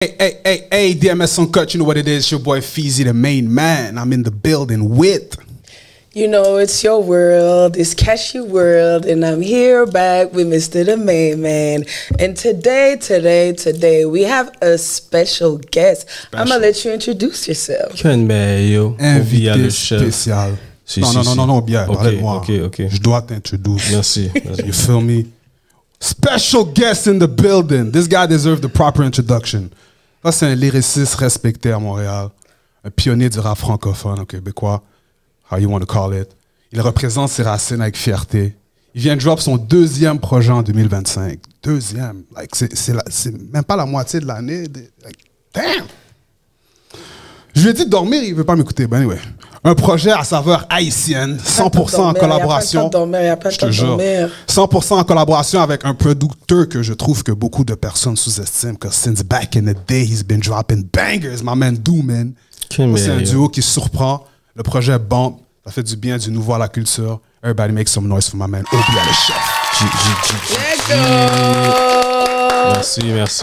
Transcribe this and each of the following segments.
Hey, DMS Uncut, you know what it is. Your boy Feezy, the main man. I'm in the building with... You know, it's your world, it's Cashew World, and I'm here back with Mr. The Main Man. And today, we have a special guest. I'm going to let you introduce yourself. Invité spécial. Non, bien, parlez-moi. Ok. Je dois t'introduire. Merci. You feel me? Special guest in the building. This guy deserves the proper introduction. Ça, c'est un lyriciste respecté à Montréal. Un pionnier du rap francophone au Québécois. How you want to call it. Il représente ses racines avec fierté. Il vient de drop son deuxième projet en 2025. Deuxième. Like, c'est même pas la moitié de l'année. Like, damn! Je lui ai dit de dormir, il veut pas m'écouter. Ben anyway. Un projet à saveur haïtienne, 100% en collaboration. Je te jure. 100% en collaboration avec un producteur que je trouve que beaucoup de personnes sous-estiment. Because since back in the day, he's been dropping bangers. My man Dooman. C'est un duo qui surprend. Le projet est bon. Ça fait du bien, du nouveau à la culture. Everybody make some noise for my man Obia the Chef.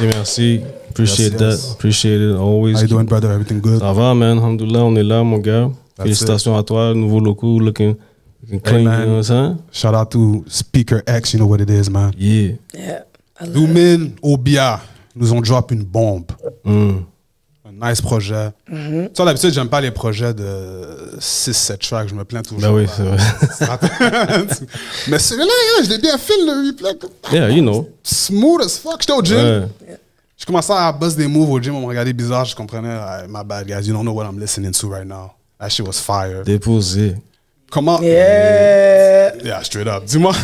Merci. Appreciate it, always. How you doing, brother? Everything good? Ça va, man. Alhamdulillah, on est là, mon gars. Félicitations à toi, nouveau locaux, looking clean, you know what I'm saying? Shout out to Speaker X, you know what it is, man. Yeah. Dooman, Obia, nous ont drop une bombe. Un nice projet. Tu sais, d'habitude, j'aime pas les projets de 6-7 tracks, je me plains toujours. Ben oui, c'est vrai. Mais celui-là, je l'ai bien fait, le replay. Yeah, you know. Smooth as fuck. J'étais au gym. Ouais. Je commençais à buzz des moves au gym, on me regardait bizarre, je comprenais. My bad, guys, you don't know what I'm listening to right now. That shit was fire. Déposé. Comment? Yeah, straight up. Dis-moi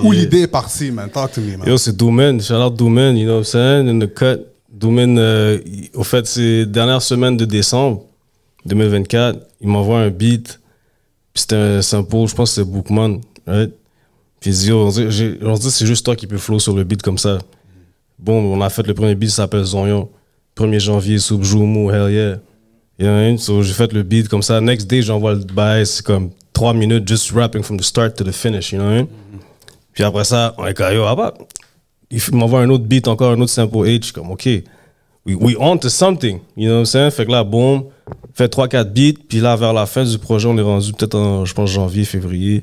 où l'idée est partie, man. Talk to me, man. Yo, c'est Dooman. Shout out Dooman, you know what I'm saying? In the cut. Dooman, au fait, c'est dernière semaine de décembre 2024. Il m'envoie un beat. Puis c'était un sample, je pense que c'est Bookman. Right? Puis il dit, yo, on dit c'est juste toi qui peux flow sur le beat comme ça. Bon, on a fait le premier beat, ça s'appelle Zonyon. 1er janvier, sous Joumou, hell yeah. You know what I mean? So j'ai fait le beat comme ça. Next day, j'envoie le bail, c'est comme 3 minutes, just rapping from the start to the finish, you know what I mean? Puis après ça, on est comme, yo, il m'envoie un autre beat, encore un autre sample H, comme, OK, we on to something, you know what I'm saying? Fait que là, boom, fait 3-4 beats, puis là, vers la fin du projet, on est rendu peut-être en, je pense, janvier, février.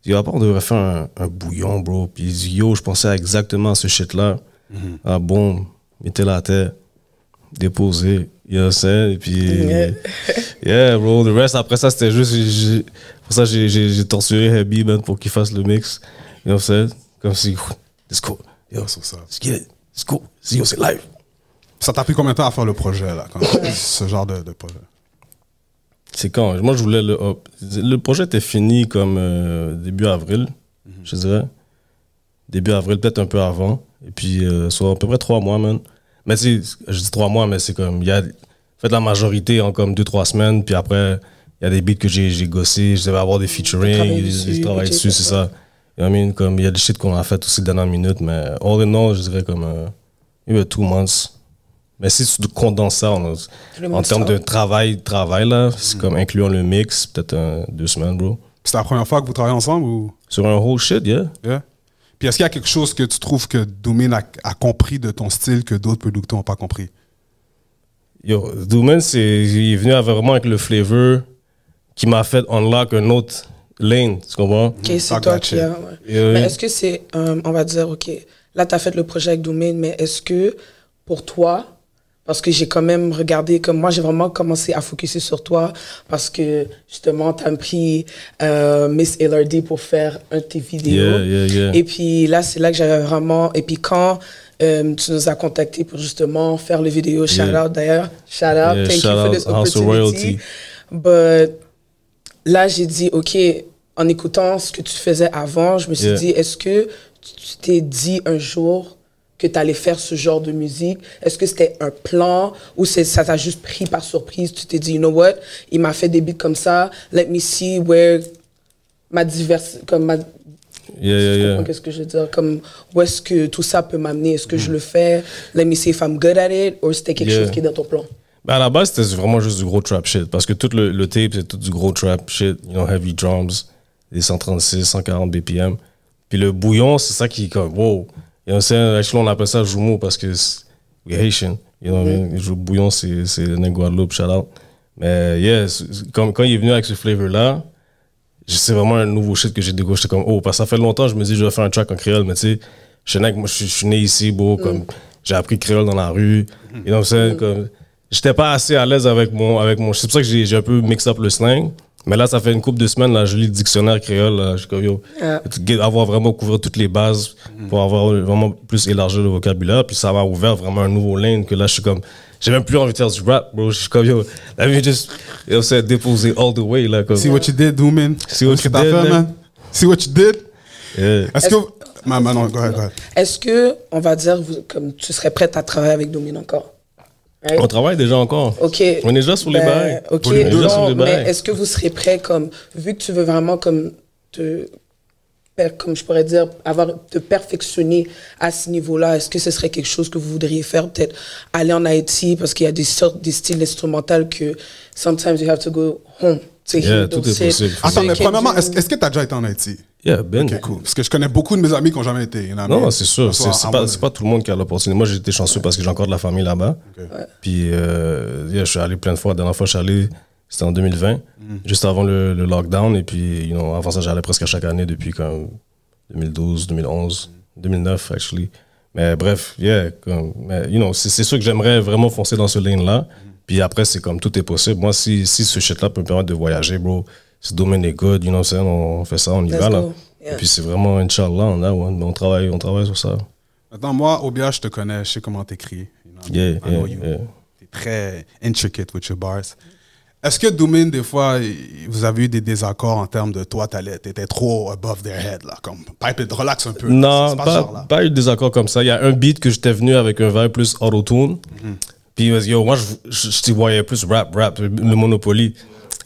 Il dit, on devrait faire un bouillon, bro. Puis il dit, yo, je pensais exactement à ce shit-là. Ah, boum, mettez la tête, déposé, you know what I'm saying? Et puis, yeah, bro, le reste, après ça, c'était juste, pour ça, j'ai torturé Heavy, man, pour qu'il fasse le mix, you know what I'm saying? Comme si, let's go. Yo, c'est ça. Let's get it. Let's go. C'est live. Ça t'a pris combien de temps à faire le projet, là, ce genre de projet? C'est quand? Moi, je voulais le projet était fini comme début avril, je dirais. Début avril, peut-être un peu avant. Et puis, soit à peu près 3 mois, man. Mais tu sais, je dis 3 mois, mais c'est comme, il y a fait la majorité en comme 2-3 semaines. Puis après, il y a des beats que j'ai gossé. Je devais avoir des featuring, des travail dessus, c'est ça. You know what I mean? Comme il y a des shit qu'on a fait aussi dernière minute, mais all in all, je dirais comme il y a 2 months. Mais si tu condenses ça en termes de travail là, c'est comme incluant le mix, peut-être 2 semaines, bro. C'est la première fois que vous travaillez ensemble ou? Sur un whole shit, yeah. Puis est-ce qu'il y a quelque chose que tu trouves que Dooman a compris de ton style que d'autres producteurs n'ont pas compris? Yo, Dooman, il est venu vraiment avec le flavor qui m'a fait unlock un autre lane, tu comprends? Ok, c'est toi qui as. Mais est-ce que c'est, on va dire, ok, là, tu as fait le projet avec Dooman, mais est-ce que pour toi, parce que j'ai quand même regardé, comme moi, j'ai vraiment commencé à focuser sur toi parce que justement, tu as pris Miss LRD pour faire un de tes vidéos. Et puis là, c'est là que j'avais vraiment. Et puis quand tu nous as contactés pour justement faire les vidéos, shout out d'ailleurs, shout out, thank you for this opportunity. But là, j'ai dit, OK, en écoutant ce que tu faisais avant, je me suis dit, est-ce que tu t'es dit un jour que tu allais faire ce genre de musique? Est-ce que c'était un plan ou ça t'a juste pris par surprise? Tu t'es dit, you know what? Il m'a fait des beats comme ça. Let me see where ma diversité, comme ma... Qu'est-ce que je veux dire? Comme, où est-ce que tout ça peut m'amener? Est-ce que je le fais? Let me see if I'm good at it. Ou c'était quelque chose qui est dans ton plan? Ben à la base, c'était vraiment juste du gros trap shit. Parce que tout le tape, c'est tout du gros trap shit. You know, heavy drums, des 136, 140 BPM. Puis le bouillon, c'est ça qui est comme, wow. You know what I'm saying? Actually, on appelle ça Joumou parce que we Haitian. You know what I mean? Il joue Bouillon, c'est le Guadeloupe, shout out. Mais yeah, comme quand il est venu avec ce flavor-là, c'est vraiment un nouveau shit que j'ai découvert. J'étais comme, oh, parce que ça fait longtemps, je me dis, je vais faire un track en créole, mais tu sais, moi, je suis né ici, bro, comme, j'ai appris créole dans la rue. You know what I'm saying? Comme, j'étais pas assez à l'aise avec mon. C'est pour ça que j'ai un peu mix up le slang. Mais là, ça fait une couple de semaines, là, je lis le dictionnaire créole. Là, je suis comme, yo, avoir vraiment couvert toutes les bases pour avoir vraiment plus élargi le vocabulaire. Puis ça m'a ouvert vraiment un nouveau lane que là, je suis comme, j'ai même plus envie de faire du rap, bro. Je suis comme, yo, let me just, you know, déposer all the way, là. Comme. See what you did, Doomin. See what you did, man. See what you did. Yeah. Est-ce que. Non, go ahead. Est-ce que, on va dire, comme tu serais prête à travailler avec Doomin encore? Right? On travaille déjà encore. Ok. On est déjà sur les bails. Ok. Non, mais est-ce que vous serez prêt, comme, vu que tu veux vraiment comme comme je pourrais dire, te perfectionner à ce niveau-là, est-ce que ce serait quelque chose que vous voudriez faire, peut-être aller en Haïti, parce qu'il y a des styles instrumentaux que sometimes you have to go home to hear tout those est possible. Attends, mais premièrement, est-ce que tu as déjà été en Haïti? Yeah, ben. Ok, cool. Parce que je connais beaucoup de mes amis qui n'ont jamais été. Non, c'est sûr. C'est pas tout le monde qui a l'opportunité. Moi, j'ai été chanceux parce que j'ai encore de la famille là-bas. Okay. Ouais. Puis, je suis allé plein de fois. La dernière fois, je suis allé, c'était en 2020, juste avant le lockdown. Et puis, avant ça, j'allais presque à chaque année depuis comme 2012, 2011, 2009, actually. Mais bref, c'est sûr que j'aimerais vraiment foncer dans ce lane-là. Puis après, c'est comme tout est possible. Moi, si ce shit-là peut me permettre de voyager, bro, ce domaine est good, you know what I'm saying, on fait ça, on y va, là. Yeah. Et puis c'est vraiment, Inch'Allah, on travaille sur ça. Attends, moi, Obia, je te connais, je sais comment t'écris. Yeah. T'es très intricate with your bars. Est-ce que Doomin, des fois, vous avez eu des désaccords en termes de toi, t'étais trop above their head, là, comme pipe it, relax un peu. Non, pas eu de désaccord comme ça. Il y a un beat que j'étais venu avec un vibe plus auto-tune. Puis yo, moi, je te voyais plus rap, le Monopoly.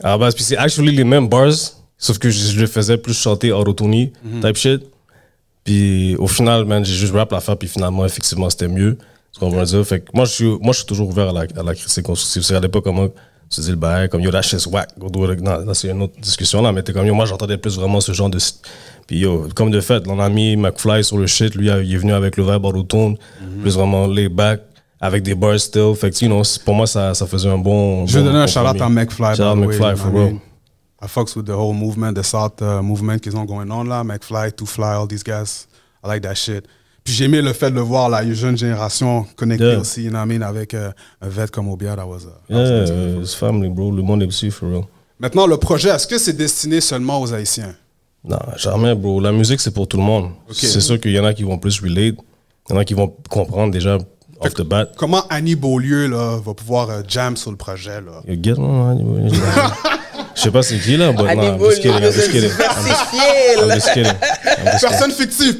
À la base, puis c'est actually les mêmes bars, sauf que je le faisais plus chanter auto-tune type shit. Puis au final, man, j'ai juste rap l'affaire, puis finalement, effectivement, c'était mieux. Tu comprends dire? Fait que moi, je suis toujours ouvert à la critique constructive. Je ne regardais pas comment tu dis le bail, comme yo, that shit's whack. Non, c'est une autre discussion là, mais t'es comme yo, moi, j'entendais plus vraiment ce genre de. Puis yo, comme de fait, on a mis McFly sur le shit, lui, il est venu avec le vibe auto-tune, plus vraiment lay back. Avec des bars still. Fait que, pour moi, ça faisait un bon. Je vais donner un shout-out à McFly. Shout out McFly, for real. I fucks with the whole movement, the South movement qu'ils ont going on là. McFly, Two Fly, all these guys. I like that shit. Puis j'ai aimé le fait de le voir, la jeune génération connectée aussi, you know what I mean, avec un vet comme Obia. That was it's family, bro. Le monde est dessus, for real. Maintenant, le projet, est-ce que c'est destiné seulement aux Haïtiens? Non, jamais, bro. La musique, c'est pour tout le monde. Okay. C'est sûr qu'il y en a qui vont plus relate. Il y en a qui vont comprendre déjà. Off the bat. Comment Annie Beaulieu là, va pouvoir jam sur le projet là? Je sais pas c'est qui là. Annie Beaulieu, c'est diversifié. Personne fictive.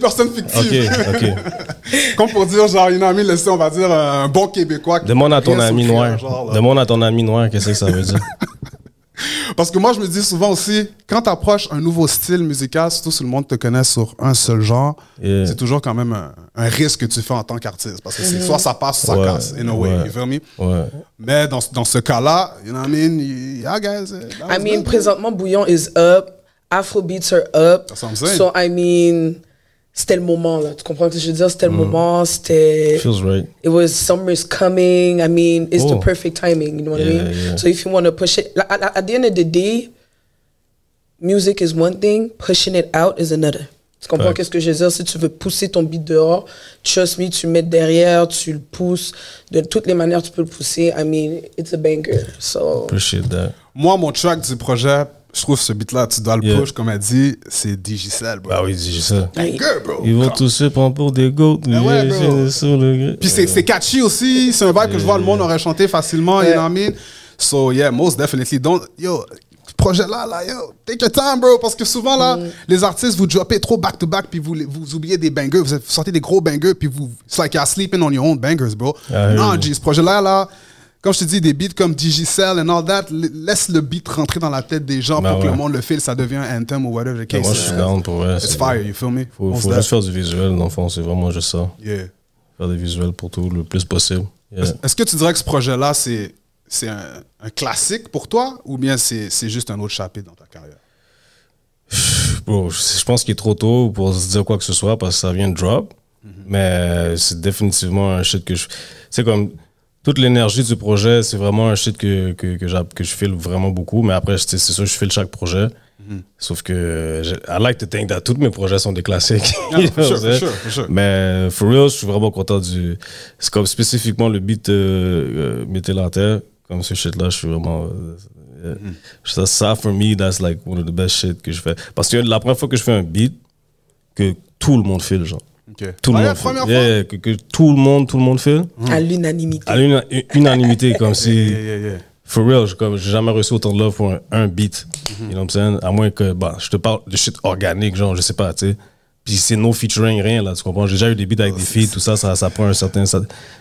Ok. Comme pour dire, genre, une amie, on va dire un bon Québécois. Demande à ton ami noir. Demande à ton ami noir qu'est-ce que ça veut dire. Parce que moi, je me dis souvent aussi, quand tu approches un nouveau style musical, surtout si le monde te connaît sur un seul genre, c'est toujours quand même un risque que tu fais en tant qu'artiste. Parce que c'est soit ça passe, soit ça casse, in a way, you feel me? Mais dans ce cas-là, you know what I mean? Yeah, guys. I mean, présentement, Bouillon is up, Afrobeats are up. That's what I'm saying. So, I mean, c'était le moment, là. Tu comprends ce que je veux dire? C'était le moment, c'était... Feels right. It was summer's coming. I mean, it's the perfect timing, you know what I mean? Yeah. So if you want to push it... At the end of the day, music is one thing, pushing it out is another. Tu comprends qu'est-ce que je veux dire? Si tu veux pousser ton beat dehors, trust me, tu le mets derrière, tu le pousses. De toutes les manières, tu peux le pousser. I mean, it's a banger. So... Appreciate that. Moi, mon track du projet... Je trouve ce beat-là, tu dois le push, comme elle dit, c'est Digicel, bro. Ah oui, Digicel. Bro. Ils vont tous se prendre pour des goats. Ouais, puis c'est catchy aussi, c'est un vibe que je vois le monde aurait chanté facilement, you know what I mean? So yeah, most definitely. Yo, ce projet-là, yo, take your time, bro, parce que souvent, là, les artistes, vous droppez trop back-to-back, puis vous oubliez des bangers, vous sortez des gros bangers, puis it's like you're sleeping on your own bangers, bro. Non, G, ce projet-là, comme je te dis, des beats comme Digicel and all that, laisse le beat rentrer dans la tête des gens pour que le monde le file, ça devient un anthem ou whatever the case. Moi, je suis down pour vrai. It's fire, you feel me? Faut juste faire du visuel, dans le fond, c'est vraiment juste ça. Yeah. Faire des visuels pour tout, le plus possible. Yeah. Est-ce que tu dirais que ce projet-là, c'est un classique pour toi ou bien c'est juste un autre chapitre dans ta carrière? Bro, je pense qu'il est trop tôt pour se dire quoi que ce soit parce que ça vient de drop. Mais c'est définitivement un shit que je... C'est comme... toute l'énergie du projet, c'est vraiment un shit que je file vraiment beaucoup. Mais après, c'est sûr que je file chaque projet. Sauf que I like to think that tous mes projets sont des classiques. For sure. Mais for real, je suis vraiment content du... C'est comme spécifiquement le beat Mettez la terre. Comme ce shit-là, je suis vraiment... Ça, for me, that's like one of the best shit que je fais. Parce que la première fois que je fais un beat, que tout le monde file, genre. Okay. Tout le monde file. Que tout le monde file. À l'unanimité. À l'unanimité, comme si... For real, j'ai jamais reçu autant de love pour un beat. You know what I'm saying? À moins que, bah, je te parle de shit organique, genre, je sais pas, tu sais. Puis c'est no featuring, rien, là, tu comprends? J'ai déjà eu des beats avec des feats, tout ça, ça prend un certain... C'est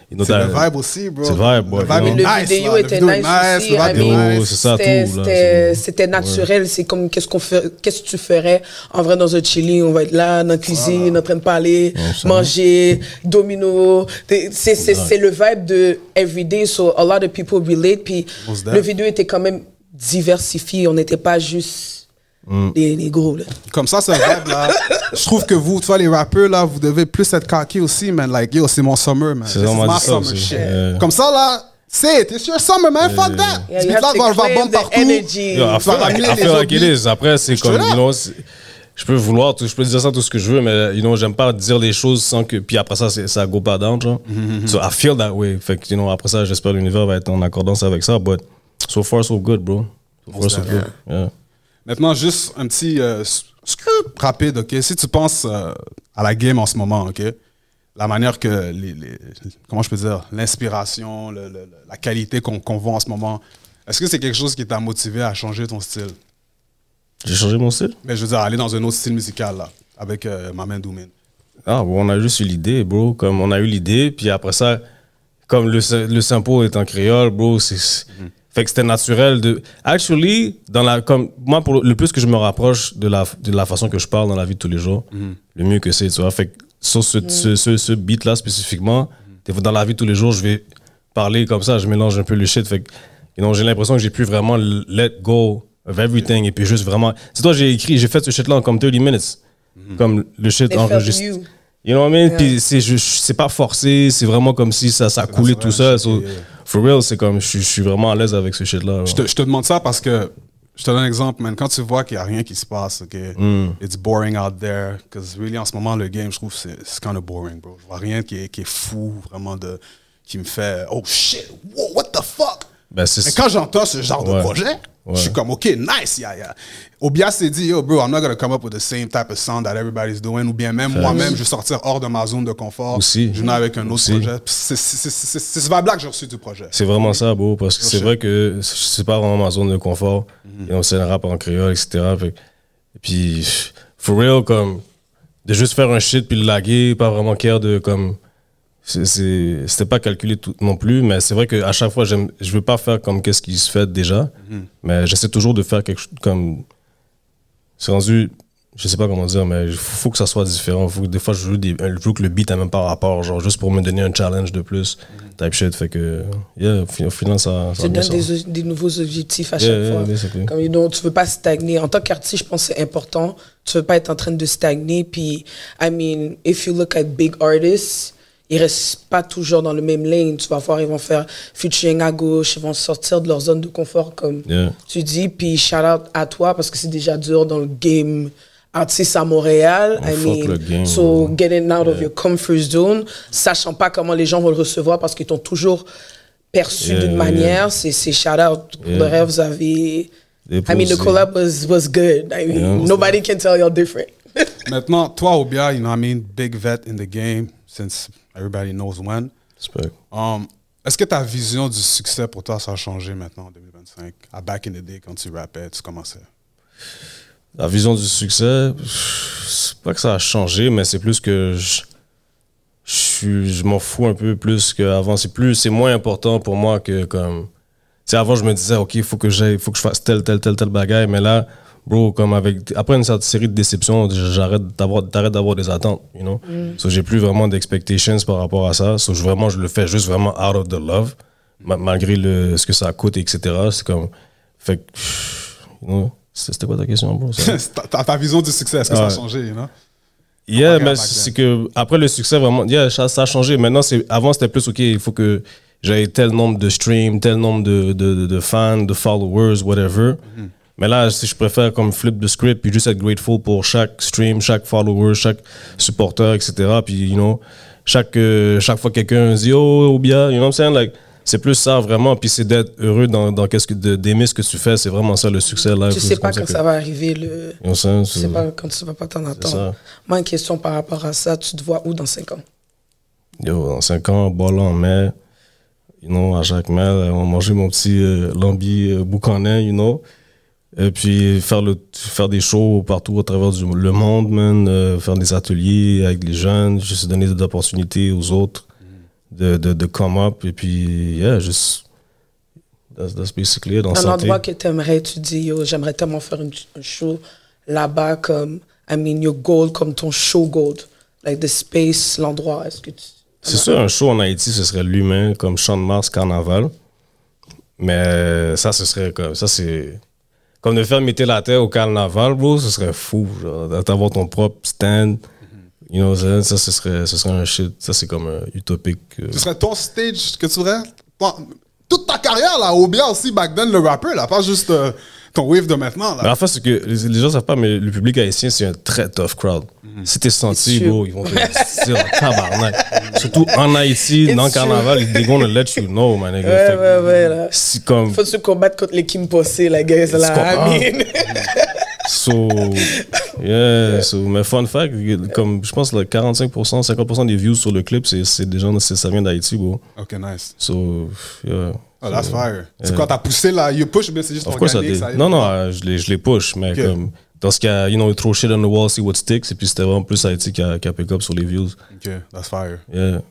le vibe aussi, bro. C'est le vibe, boy. Le vidéo était nice aussi. Le vidéo, c'est ça, tout. C'était naturel. C'est comme, qu'est-ce que tu ferais en vrai dans un chili? On va être là, dans la cuisine, en train de parler, manger, domino. C'est le vibe de everyday, so a lot of people relate. Puis le vidéo était quand même diversifié. On n'était pas juste... Les gros, là. Comme ça, c'est un vibe, là. Je trouve que vous, tu vois, les rappeurs, là, vous devez plus être cocky aussi, man. Like, yo, c'est mon summer, man. C'est ma summer shit. Comme ça, là, it's your summer, man. Fuck that. Yeah, you have to claim the energy. Après, c'est comme, you know, je peux dire ça tout ce que je veux, mais, you know, j'aime pas dire les choses sans que, puis après ça, ça go pas down, genre. So, I feel that way. Fait que, you know, après ça, j'espère que l'univers va être en accordance avec ça, but so far, so good, bro. So far, so good. Yeah. Maintenant, juste un petit scoop rapide, OK? Si tu penses à la game en ce moment, OK? La manière que, comment je peux dire, l'inspiration, la qualité qu'on voit en ce moment, est-ce que c'est quelque chose qui t'a motivé à changer ton style? J'ai changé mon style? Mais je veux dire, aller dans un autre style musical, là, avec ma main Doomin. Ah, bon, on a juste eu l'idée, bro. Comme on a eu l'idée, puis après ça, comme le sample est en créole, bro, c'est... Fait que c'était naturel de... Actually, comme moi, le plus que je me rapproche de la façon que je parle dans la vie de tous les jours, le mieux que c'est, tu vois. Fait que sur ce beat-là spécifiquement, dans la vie de tous les jours, je vais parler comme ça, je mélange un peu le shit. Fait que, you know, j'ai l'impression que j'ai pu vraiment let go of everything et puis juste vraiment... C'est toi, j'ai fait ce shit-là en comme 30 minutes. Comme le shit enregistré. You know what I mean? Puis c'est pas forcé, c'est vraiment comme si ça coulait tout seul. For real, c'est comme, je suis vraiment à l'aise avec ce shit-là. Je te demande ça parce que, je te donne un exemple, man. Quand tu vois qu'il n'y a rien qui se passe, OK, it's boring out there. Because really, en ce moment, le game, je trouve, c'est kind of boring, bro. Je vois rien qui est fou, vraiment, qui me fait, oh shit, whoa, what the fuck? Mais quand j'entends ce genre de projet, je suis comme, OK, nice, Obia s'est dit, yo, bro, I'm not going to come up with the same type of sound that everybody's doing. Ou bien même moi-même, je vais sortir hors de ma zone de confort. Aussi. Je viens avec un autre projet. C'est ce vibe-là que j'ai reçu du projet. C'est vraiment ça, bro, parce que c'est vrai que c'est pas vraiment ma zone de confort. Et on sait le rap en créole, etc. Et puis, for real, comme, de juste faire un shit puis le laguer, pas vraiment care de, comme... C'était pas calculé tout non plus, mais c'est vrai qu'à chaque fois, je veux pas faire comme qu'est-ce qui se fait déjà, mais j'essaie toujours de faire quelque chose comme... C'est rendu, je sais pas comment dire, mais il faut que ça soit différent. Des fois, je joue que le beat n'a même pas rapport, genre juste pour me donner un challenge de plus, type shit. Fait que, yeah, au final, ça tu donnes des nouveaux objectifs à chaque fois. Comme, you know, tu veux pas stagner. En tant qu'artiste, je pense que c'est important. Tu veux pas être en train de stagner. Puis, I mean, if you look at big artists, ils restent pas toujours dans le même lane. Tu vas voir, ils vont faire featuring à gauche, ils vont sortir de leur zone de confort, comme tu dis. Puis shout out à toi, parce que c'est déjà dur dans le game artiste à Montréal. I mean, so getting out of your comfort zone, sachant pas comment les gens vont le recevoir, parce qu'ils t'ont toujours perçu d'une manière. C'est shout out. Pour le rêve, vous avez... I mean, the collab was good. I mean, nobody can tell you're different. Maintenant, toi, Obia, you know what I mean, big vet in the game, since everybody knows when. Est-ce que ta vision du succès pour toi, ça a changé maintenant en 2025? À back in the day, quand tu rappais, tu commençais? La vision du succès, c'est pas que ça a changé, mais c'est plus que je m'en fous un peu plus qu'avant. C'est moins important pour moi que comme... Tu sais, avant, je me disais, OK, il faut que je fasse tel bagaille, mais là, bro, comme après une certaine série de déceptions, t'arrêtes d'avoir des attentes, you know? So, j'ai plus vraiment d'expectations par rapport à ça. So, je le fais juste vraiment out of the love, malgré ce que ça coûte, etc. C'est comme... Fait que... You know, c'était quoi ta question, bro? ta vision du succès, est-ce que ça a changé, you know? Yeah, mais c'est que après le succès, vraiment, yeah, ça a changé. Maintenant, avant, c'était plus, OK, il faut que j'avais tel nombre de streams, tel nombre de fans, de followers, whatever. Mais là, si je préfère comme flip the script puis juste être grateful pour chaque stream, chaque follower, chaque supporter, etc. Puis, you know, chaque fois quelqu'un dit « Oh, Obia », you know what I'm saying? Like, c'est plus ça vraiment, puis c'est d'être heureux d'aimer ce que tu fais, c'est vraiment ça le succès live. Tu sais pas quand ça va arriver, tu sais pas quand tu vas pas t'en attendre. Moi, une question par rapport à ça, tu te vois où dans 5 ans? Yo, dans 5 ans, bol en mai, you know, à Jacques Mel, on va manger mon petit lambi boucanin, you know, et puis faire des shows partout à travers le monde, man, faire des ateliers avec les jeunes, juste donner des opportunités aux autres. De come up et puis yeah, just that's basically it. Un endroit que t'aimerais, tu dis yo, j'aimerais tellement faire un show là-bas comme I mean your goal, comme ton show gold, like the space, l'endroit. Est-ce que c'est sûr, un show en Haïti ce serait l'humain comme Champ de Mars Carnaval, mais ça ce serait comme ça, c'est comme de faire mettre la terre au carnaval, bro, ce serait fou, genre d'avoir ton propre stand. You know, ça ce serait un shit, ça c'est comme utopique. Ce serait ton stage que tu voudrais? Toute ta carrière, là, Obia aussi, back then, le rappeur, là, pas juste ton wave de maintenant, là. Mais en fait, c'est que les gens savent pas, mais le public haïtien, c'est un très tough crowd. Si t'es senti, bro, ils vont te dire tabarnak. Surtout en Haïti, dans le carnaval, they're gonna let you know, man. Ouais, là. Comme... Faut se combattre contre les Kim Possé, la guys, là. Mais fun fact, comme je pense, 45%, 50% des views sur le clip, c'est des gens, ça vient d'Haïti, bro. Ok, nice. So, yeah. Oh, that's fire. C'est quoi, t'as poussé là, you push, mais c'est juste organique, ça? Non, je les push, mais comme, dans ce cas, you know, throw shit on the wall, see what sticks, et puis c'était vraiment plus Haïti qui a pick up sur les views. Ok, that's fire. Yeah.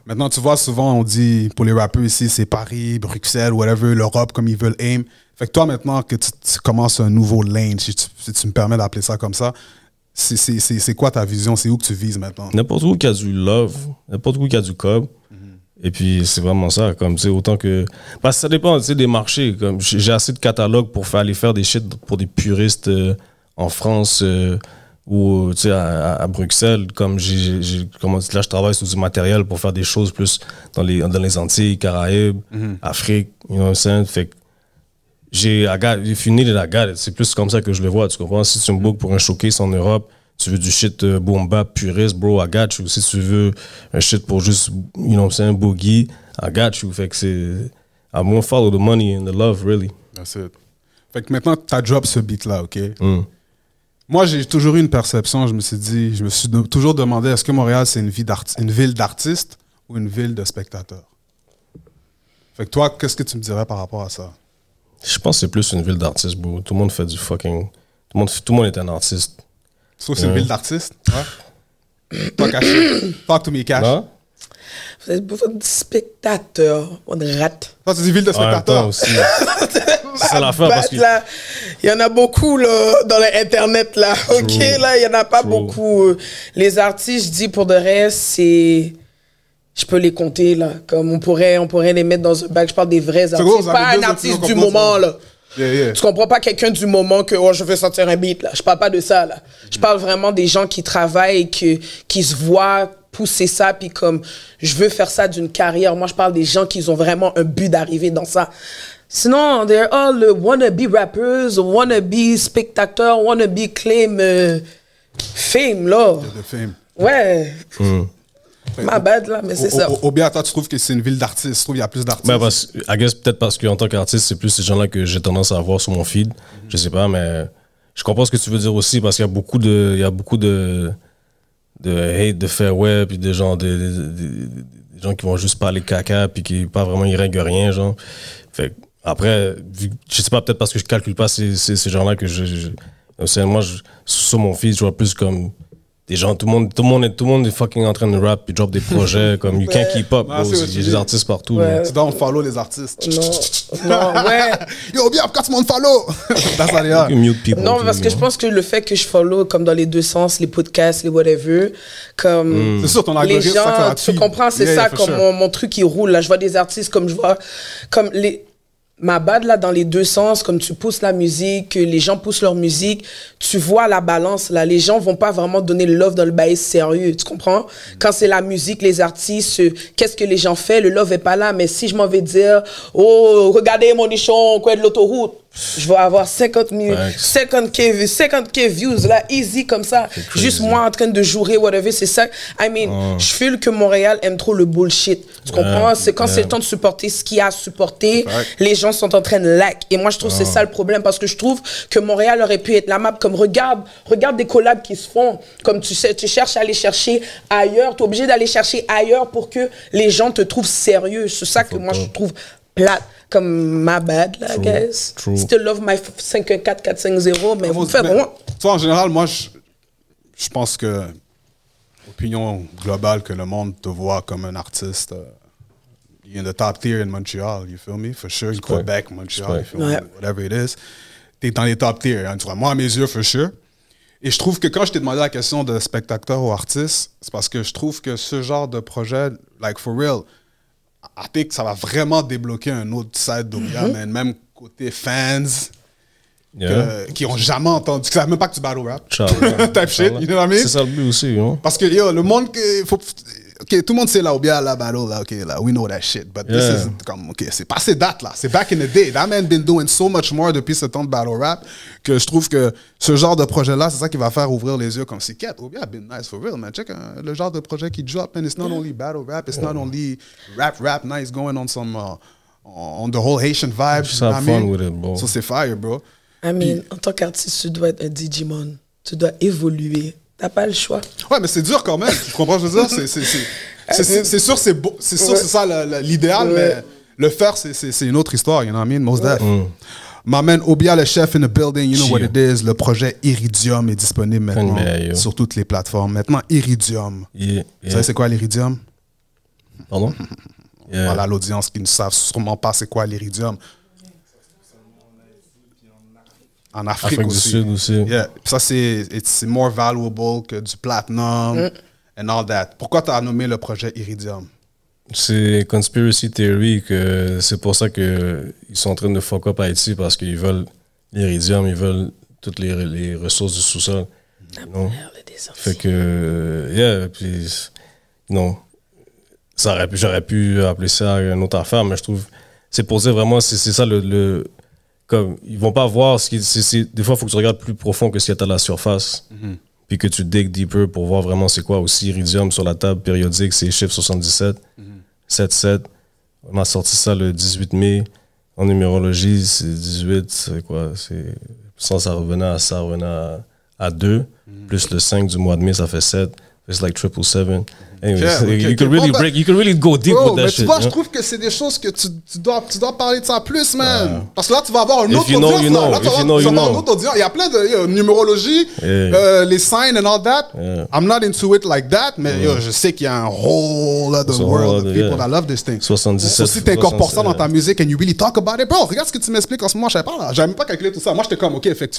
Maintenant, tu vois, souvent, on dit, pour les rappeurs ici, c'est Paris, Bruxelles, whatever, l'Europe, comme ils veulent aim. Fait que toi, maintenant que tu commences un nouveau lane, si tu me permets d'appeler ça comme ça, c'est quoi ta vision? C'est où que tu vises maintenant? N'importe où qu'il y a du love, n'importe où qu'il y a du cob. Et puis, c'est vraiment ça. Comme, autant que... Parce que ça dépend des marchés. Comme, j'ai assez de catalogues pour aller faire des shit pour des puristes en France ou à Bruxelles. Comme là, je travaille sur du matériel pour faire des choses plus dans les Antilles, Caraïbes, Afrique. You know what I'm saying? Fait que if you need it, I got it. C'est plus comme ça que je le vois, tu comprends? Si tu me bookes pour un showcase en Europe, tu veux du shit boom bap puriste, bro, I got you. Si tu veux un shit pour juste, you know what I'm saying, boogie, I got you. Fait que c'est... I'm gonna follow the money and the love, really. That's it. Fait que maintenant, t'as drop ce beat-là, OK? Moi, j'ai toujours eu une perception, je me suis toujours demandé, est-ce que Montréal, c'est une ville d'artistes ou une ville de spectateurs? Fait que toi, qu'est-ce que tu me dirais par rapport à ça? Je pense que c'est plus une ville d'artistes, bro. Tout le monde fait du fucking... Tout le monde est un artiste. Tu trouves que c'est une ville d'artistes? Ouais. Toi, Caché. Talk to me, Cash. Non? Vous êtes beaucoup de spectateurs. On rate. Toi, c'est une ville de spectateurs. aussi. C'est l'affaire parce que... Il y en a beaucoup là, dans l'internet là. OK, là, il y en a pas beaucoup. Les artistes, je dis pour de reste, c'est... Je peux les compter là. Comme on pourrait les mettre dans un bac. Je parle des vrais artistes. Pas un artiste du moment là. Tu comprends pas quelqu'un du moment que je veux sortir un beat là. Je parle pas de ça là. Je parle vraiment des gens qui travaillent, qui se voient pousser ça, puis comme je veux faire ça d'une carrière. Moi, je parle des gens qui ont vraiment un but d'arriver dans ça. Sinon, they're all wannabe rappers, wannabe spectateurs, wannabe claim fame là. Fame. Ouais. Ma bad là, mais c'est ça. Obia, toi, tu trouves que c'est une ville d'artistes? Tu trouves qu'il y a plus d'artistes? Ben, peut-être parce qu'en tant qu'artiste, c'est plus ces gens-là que j'ai tendance à voir sur mon feed. Je sais pas, mais je comprends ce que tu veux dire aussi, parce qu'il y a beaucoup de hate, de fairway, puis des gens qui vont juste parler caca, puis qui pas vraiment ils règlent rien, genre. Fait après, je sais pas, peut-être parce que je calcule pas ces gens-là que moi, sur mon feed, je vois plus comme des gens, tout le monde est fucking en train de rap puis drop des projets comme you can't keep up, bro. Il y a des artistes partout. Tu dois follow les artistes. Non, ouais. Yo, bien, pourquoi tout le monde follow? Non, parce que je pense que le fait que je follow comme dans les deux sens, les podcasts, les whatever, comme c'est sûr, ton les gens, tu comprends, c'est ça, comme mon truc qui roule. Là, je vois des artistes comme je vois, comme les ma bad là dans les deux sens, comme tu pousses la musique, que les gens poussent leur musique, tu vois la balance là. Les gens vont pas vraiment donner le love dans le bail sérieux, tu comprends? Quand c'est la musique, les artistes, qu'est-ce que les gens font, le love est pas là. Mais si je m'en vais dire, oh, regardez mon nichon, quoi de l'autoroute, je vais avoir 50K views là, easy comme ça. Juste moi en train de jouer, whatever, c'est ça. I mean, je feel que Montréal aime trop le bullshit. Tu comprends? C'est quand c'est le temps de supporter ce qu'il y a à supporter, les gens sont en train de like. Et moi, je trouve que c'est ça le problème, parce que je trouve que Montréal aurait pu être la map. Comme regarde des collabs qui se font. Comme tu sais, tu cherches à aller chercher ailleurs, tu es obligé d'aller chercher ailleurs pour que les gens te trouvent sérieux. C'est ça que moi, je trouve plate. Comme my bad, là, guys. Still love my 514-450, mais vous faites bon. Toi, en général, moi, je pense que, opinion globale, que le monde te voit comme un artiste. In the top tier in Montreal, you feel me? For sure. Quebec, Montreal, you feel me? Whatever it is. T'es dans les top tier, hein, tu vois. Moi, à mes yeux, for sure. Et je trouve que quand je t'ai demandé la question de spectateur ou artiste, c'est parce que je trouve que ce genre de projet, like for real, I think que ça va vraiment débloquer un autre side d'Obia, mais même côté fans qui ont jamais entendu, qui savent même pas que tu battle rap. Type shit, you know what I mean? C'est ça le but aussi, hein? Parce que yo, le monde, tout le monde sait là, Obia, la battle, là, là, we know that shit. But this is comme, c'est passé date là, c'est back in the day. That man been doing so much more depuis ce temps de battle rap que je trouve que ce genre de projet-là, c'est ça qui va faire ouvrir les yeux comme c'est quête. Obia been nice for real, man. Check le genre de projet qui drop, and it's not only battle rap, it's not only rap nice going on some, on the whole Haitian vibe. Just have fun with it, bro. So c'est fire, bro. I mean, en tant qu'artiste, tu dois être un Digimon. Tu dois évoluer. T'as pas le choix. Ouais, mais c'est dur quand même. Tu comprends ce que je veux dire? C'est sûr, c'est beau. C'est sûr, c'est ça l'idéal, mais le faire, c'est une autre histoire. You know what I mean? Most def. My man, Obia, le chef in the building, you know what it is. Le projet Iridium est disponible maintenant sur toutes les plateformes. Maintenant, Iridium. Vous savez c'est quoi l'Iridium? Pardon? Voilà, l'audience qui ne savent sûrement pas c'est quoi l'Iridium. En Afrique du Sud aussi. Yeah. Ça, c'est more valuable que du platinum and all that. Pourquoi tu as nommé le projet Iridium? C'est conspiracy theory, que c'est pour ça qu'ils sont en train de fuck up Haïti, parce qu'ils veulent l'Iridium, ils veulent toutes les ressources du sous-sol. Fait que, puis, non. J'aurais pu appeler ça une autre affaire, mais je trouve, c'est pour dire vraiment, c'est ça comme, ils vont pas voir ce qui. Des fois, il faut que tu regardes plus profond que ce qu'il y a à la surface. Puis que tu dig deeper pour voir vraiment c'est quoi aussi. Iridium sur la table périodique, c'est chiffre 77, 77. On a sorti ça le 18 mai. En numérologie, c'est 18, c'est quoi? Ça revenait à 2. Plus le 5 du mois de mai, ça fait 7. It's like 777. Anyway, you can really go deep with that shit. Tu vois, je trouve que c'est des choses que tu dois parler de ça plus, man. Parce que là, tu vas avoir une autre audience. Là, tu vas avoir une autre audience. Il y a plein de numérologie, les signs and all that. I'm not into it like that, mais je sais qu'il y a un whole other world of people that love this thing. 77. Si tu incorpores ça dans ta musique and you really talk about it, bro, regarde ce que tu m'expliques en ce moment, je savais pas là. J'avais même pas calculé tout ça. Moi, j'étais comme, OK, fait que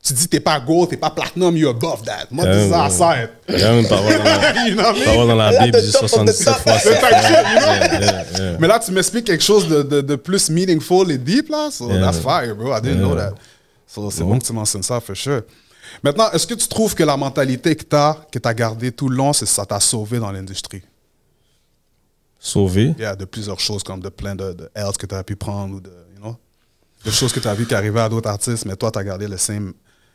tu dis t'es pas gold, t'es pas platinum, you're above that. Moi, c'est ça, ça. Il y a même parole dans la Bible, dit 77 fois. Mais là, tu m'expliques quelque chose de plus meaningful et deep, là. So that's fire, bro. I didn't know that. So c'est bon que tu mentionnes ça, for sure. Maintenant, est-ce que tu trouves que la mentalité que tu as gardée tout le long, ça t'a sauvé dans l'industrie? Sauvé? Yeah, de plusieurs choses, comme de plein de L's que tu as pu prendre, ou de choses que tu as vues qui arrivaient à d'autres artistes, mais toi, tu as gardé le same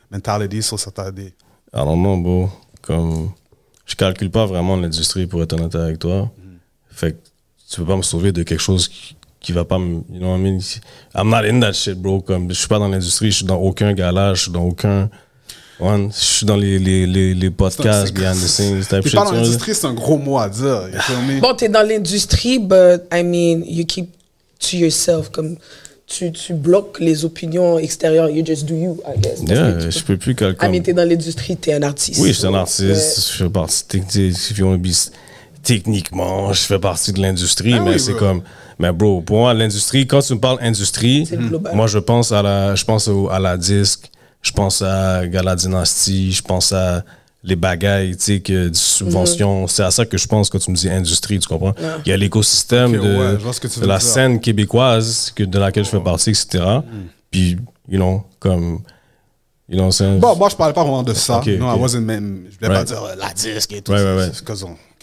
mentality, so ça t'a aidé. Alors non, bro. Comme, je calcule pas vraiment l'industrie, pour être honnête avec toi. Fait que tu peux pas me sauver de quelque chose qui va pas me... You know what I mean? I'm not in that shit, bro. Comme, je suis pas dans l'industrie, je suis dans aucun gala, je suis dans aucun... je suis dans les podcasts, behind the scenes, type shit. T'es pas dans l'industrie, c'est un gros mot à dire. Bon, t'es dans l'industrie, but, I mean, you keep to yourself, comme... Tu bloques les opinions extérieures. You just do you, I guess. Yeah, je peux plus calculer. Ah, mais t'es dans l'industrie, t'es un artiste. Oui, je suis un artiste. Je fais partie techniquement, je fais partie de l'industrie, mais c'est comme... Mais bro, pour moi, l'industrie, quand tu me parles industrie, moi, je pense à la disque, je pense à Gala Dynasty, je pense à les bagailles, tu sais, que subventions. C'est à ça que je pense quand tu me dis industrie, tu comprends? Il y a l'écosystème de la scène québécoise de laquelle je fais partie, etc. Puis, comme... Bon, moi, je parlais pas vraiment de ça. Okay, non, okay. Je voulais pas dire la disque et tout.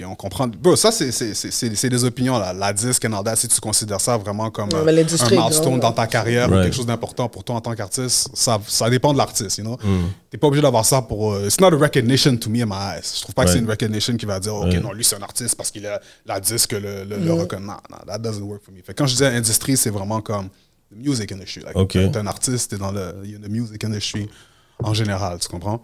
On comprend. Bro, ça, c'est des opinions, là. La disque and all that, si tu considères ça vraiment comme un milestone dans ta carrière ou quelque chose d'important pour toi en tant qu'artiste, ça dépend de l'artiste, you know? T'es pas obligé d'avoir ça pour... it's not a recognition to me in my eyes. Je trouve pas que c'est une recognition qui va dire, OK, non, lui, c'est un artiste parce qu'il a la disque le reconnaît. Non, that doesn't work for me. Fait que quand je disais industrie, c'est vraiment comme the music industry. Like, t'es un artiste, t'es dans the music industry en général, tu comprends?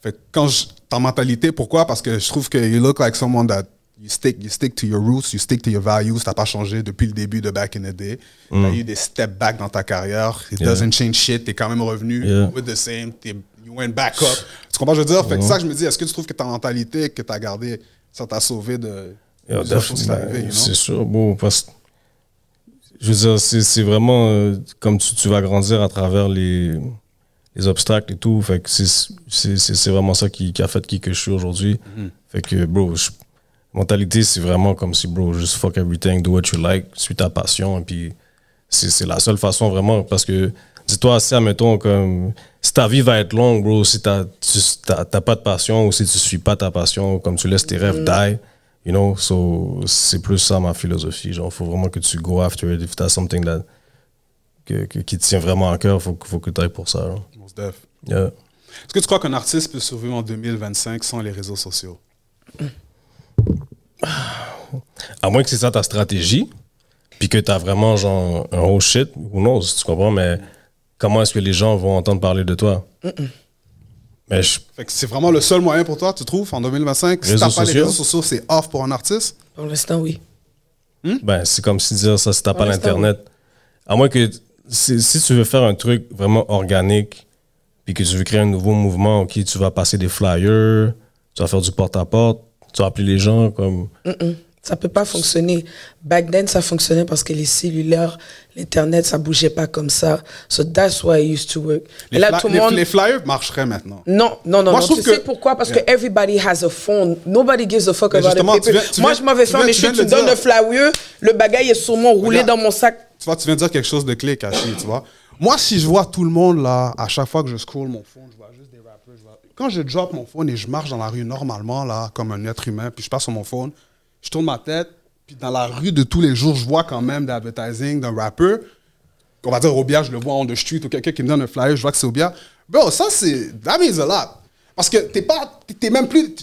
Fait que ta mentalité, pourquoi? Parce que je trouve que you look like someone that you stick to your roots, you stick to your values, t'as pas changé depuis le début de back in the day. T'as eu des step back dans ta carrière. It doesn't change shit, t'es quand même revenu with the same, you went back up. Tu comprends ce que je veux dire? Fait que ça, je me dis, est-ce que tu trouves que ta mentalité que t'as gardée, ça t'a sauvé de choses qui arrivées, you know? C'est sûr, bon, parce que je veux dire, c'est vraiment comme tu vas grandir à travers les obstacles et tout. Fait que c'est vraiment ça qui a fait qui que je suis aujourd'hui. Fait que, bro, mentalité, c'est vraiment comme si, bro, just fuck everything, do what you like, suis ta passion. Et puis, c'est la seule façon vraiment. Parce que, dis-toi, si, admettons, comme, si ta vie va être longue, bro, si t'as pas de passion ou si tu suis pas ta passion, comme tu laisses tes rêves die, you know, so, c'est plus ça ma philosophie. Genre, faut vraiment que tu go after it. If t'as something qui te tient vraiment à cœur, faut que tu ailles pour ça. Genre. Yeah. Est-ce que tu crois qu'un artiste peut survivre en 2025 sans les réseaux sociaux? À moins que c'est ça ta stratégie, puis que tu as vraiment genre un oh shit, who knows, tu comprends, mais comment est-ce que les gens vont entendre parler de toi? Mais fait que c'est vraiment le seul moyen pour toi, tu trouves, en 2025? Si t'as pas les réseaux sociaux, c'est off pour un artiste? Pour l'instant, oui. Ben, c'est comme si dire ça, si t'as pas l'Internet. Oui. À moins que, si tu veux faire un truc vraiment organique, puis que tu veux créer un nouveau mouvement, ok, tu vas passer des flyers, tu vas faire du porte-à-porte, tu vas appeler les gens comme... Ça peut pas fonctionner. Back then, ça fonctionnait parce que les cellulaires, l'Internet, ça bougeait pas comme ça. So that's why it used to work. Les flyers marcheraient maintenant. Non. Moi, tu sais pourquoi? Parce que everybody has a phone. Nobody gives a fuck about a paper. Moi, je m'avais fait mes chutes, tu donnes le flyer, le bagage est sûrement roulé dans mon sac. Tu vois, tu viens de dire quelque chose de clé, caché, tu vois. Moi, si je vois tout le monde, là, à chaque fois que je scroll mon phone, je vois juste des rappers. Quand je drop mon phone et je marche dans la rue normalement, là, comme un être humain, puis je passe sur mon phone, je tourne ma tête, puis dans la rue de tous les jours, je vois quand même d'advertising d'un rappeur. On va dire Obia, je le vois on the street, ou quelqu'un qui me donne un flyer, je vois que c'est Obia. Bro, ça, that means a lot. Parce que t'es même plus,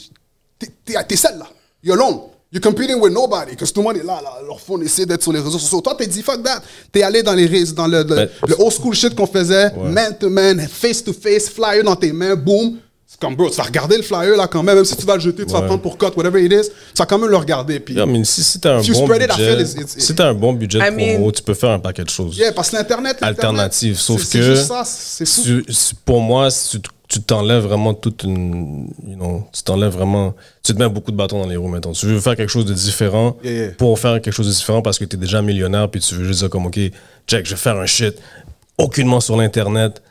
t'es seul, là. You're alone. You're competing with nobody, parce que tout le monde est là, leur phone essaie d'être sur les réseaux sociaux. Toi, t'es dit, fuck that. T'es allé dans le old school shit qu'on faisait, man to man, face to face, flyer dans tes mains, boom. C'est comme, bro, tu vas regarder le flyer là quand même si tu vas le jeter, tu vas le prendre pour cut, whatever it is, tu vas quand même le regarder. Puis, mais si t'as un bon budget, promo, tu peux faire un paquet de choses. Yeah, parce que l'Internet alternative, sauf que juste ça, c'est fou. Pour moi, si tu t'enlèves vraiment toute une, tu te mets beaucoup de bâtons dans les roues maintenant. Tu veux faire quelque chose de différent pour faire quelque chose de différent parce que tu es déjà millionnaire puis tu veux juste dire comme, OK, check, je vais faire un shit aucunement sur l'Internet.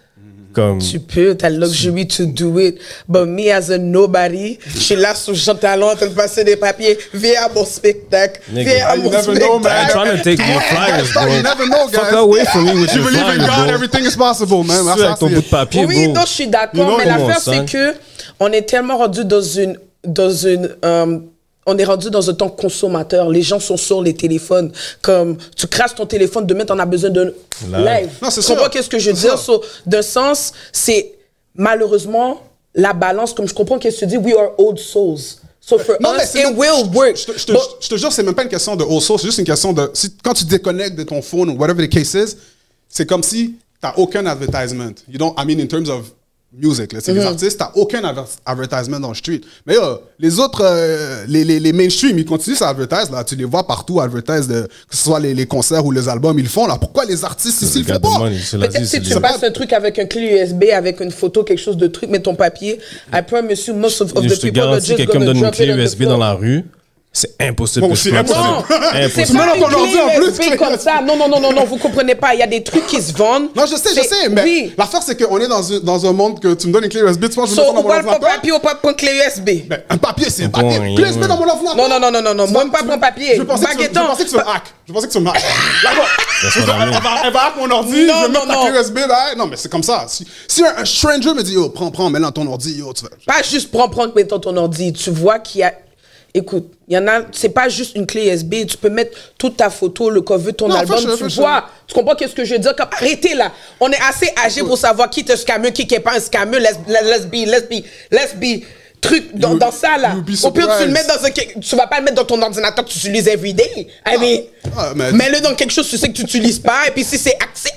Comme, tu peux, t'as le luxury to do it. But me as a nobody, je suis là sur Jean Talon en train de passer des papiers. Viens à mon spectacle. Viens à mon spectacle. I'm trying to take your flyers, bro. You never know, guys. Fuck away from me with your flyers, bro. You believe in God, everything is possible, man. Avec ton bout de papier, bro. Oui, non, je suis d'accord, mais l'affaire, c'est que on est tellement rendu on est rendu dans un temps consommateur. Les gens sont sur les téléphones. Comme tu crashes ton téléphone, demain, t'en as besoin de live. Non, c'est ça. Tu comprends qu'est-ce que je veux dire? D'un sens, c'est malheureusement la balance. Comme je comprends qu'elle se dit, we are old souls. So for us, it will work. Je te jure, c'est même pas une question de old souls. C'est juste une question de... quand tu déconnectes de ton phone ou whatever the case is, c'est comme si t'as aucun advertisement. You don't... I mean, in terms of... music, là. C'est les artistes, t'as aucun advertisement dans le street. Mais les autres, les mainstream, ils continuent à advertise, là. Tu les vois partout, advertise, que ce soit les concerts ou les albums, ils le font, là. Pourquoi les artistes ici, ils le font pas? Peut-être si tu passes un truc avec un clé USB, avec une photo, quelque chose de truc, mais ton papier, I promise you, most of the people are just gonna drop it. Je te garantis, quelqu'un me donne une clé USB dans la rue, C'est impossible. Bon, c'est impossible. Non, c'est Tu mets pas dans ton ordi en une plus, clé USB comme ça. Non, vous comprenez pas. Il y a des trucs qui se vendent. Non, je sais, mais oui. l'affaire, c'est qu'on est dans un monde que tu me donnes une clé USB, tu penses que je vais So, mettre ça dans mon on parle pas ordinateur? papier ou pas prendre clé USB? Ben, un papier, c'est un Bon, papier. Clé USB dans mon ordinateur? Non, moi, pas prendre papier. Je pensais que c'est un hack. Je pensais que c'est un hack. D'accord. Elle va hack mon ordi, je vais mettre ta clé USB là. Non, mais c'est comme ça. Si un stranger me dit, yo, prends, mets-le dans ton ordi, yo, tu vas. Pas juste prendre, mets dans ton ordi. Tu vois qu'il y a... Écoute, il y en a, c'est pas juste une clé USB, tu peux mettre toute ta photo, le cover, ton album, tu vois. Tu comprends qu'est-ce que je veux dire? Comme, arrêtez là. On est assez âgé pour savoir qui est un scammer, qui est pas un scammer, let's be truc dans ça là. Au pire, tu le mets dans tu vas pas le mettre dans ton ordinateur que tu utilises everyday. Mets-le dans quelque chose que tu sais que tu n'utilises pas, et puis si c'est accès,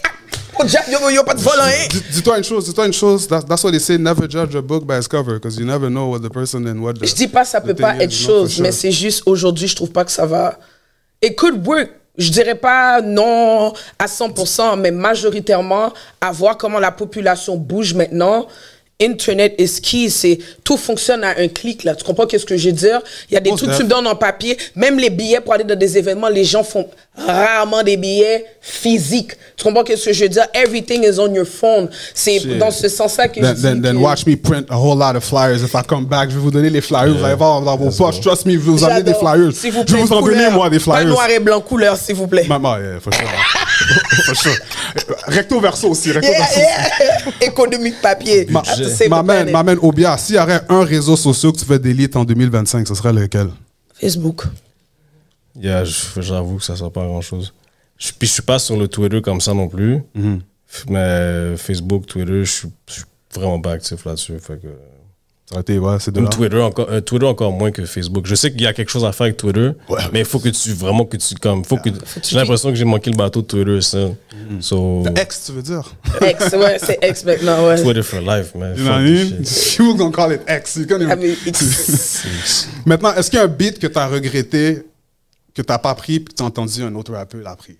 yo, pas de vol, hein. Dis-toi une chose. That's why they say never judge a book by its cover, because you never know what the person and what the. Je dis pas ça peut pas être chose, mais c'est juste aujourd'hui, je trouve pas que ça va. It could work. Je dirais pas non à 100%, mais majoritairement, à voir comment la population bouge maintenant. Internet is key, c'est tout fonctionne à un clic là. Tu comprends qu'est-ce que je veux dire? Il y a des trucs que tu me donnes en papier, même les billets pour aller dans des événements, les gens font rarement des billets physiques. Tu comprends qu'est-ce que je veux dire? Everything is on your phone. C'est dans ce sens-là que je dis. Then watch me print a whole lot of flyers. If I come back, je vais vous donner les flyers. Vous allez voir dans vos poches. Trust me, je vais vous amener des flyers. S'il vous Je plaît, vais vous en donner moi des flyers. Pas noir et blanc couleur, s'il vous plaît. Maman, for sure. For sure. Recto verso aussi. Économique papier. Ma man, Obia, s'il y aurait un réseau social que tu veux delete en 2025, ce serait lequel? Facebook. Yeah, j'avoue que ça sert pas à grand chose. Puis je suis pas sur le Twitter comme ça non plus. Mais Facebook, Twitter, je suis vraiment pas actif là-dessus. Fait que... Ça a été, ouais, c'est de là. Twitter encore moins que Facebook. Je sais qu'il y a quelque chose à faire avec Twitter, mais il faut que tu j'ai l'impression que j'ai manqué le bateau de Twitter, ça. So, X, tu veux dire? X, ouais, c'est X maintenant, ouais. Twitter for life, man. You know what I mean? You gonna call it X. Maintenant, est-ce qu'il y a un beat que tu as regretté, que tu n'as pas pris, puis que tu as entendu un autre rappeur l'a pris?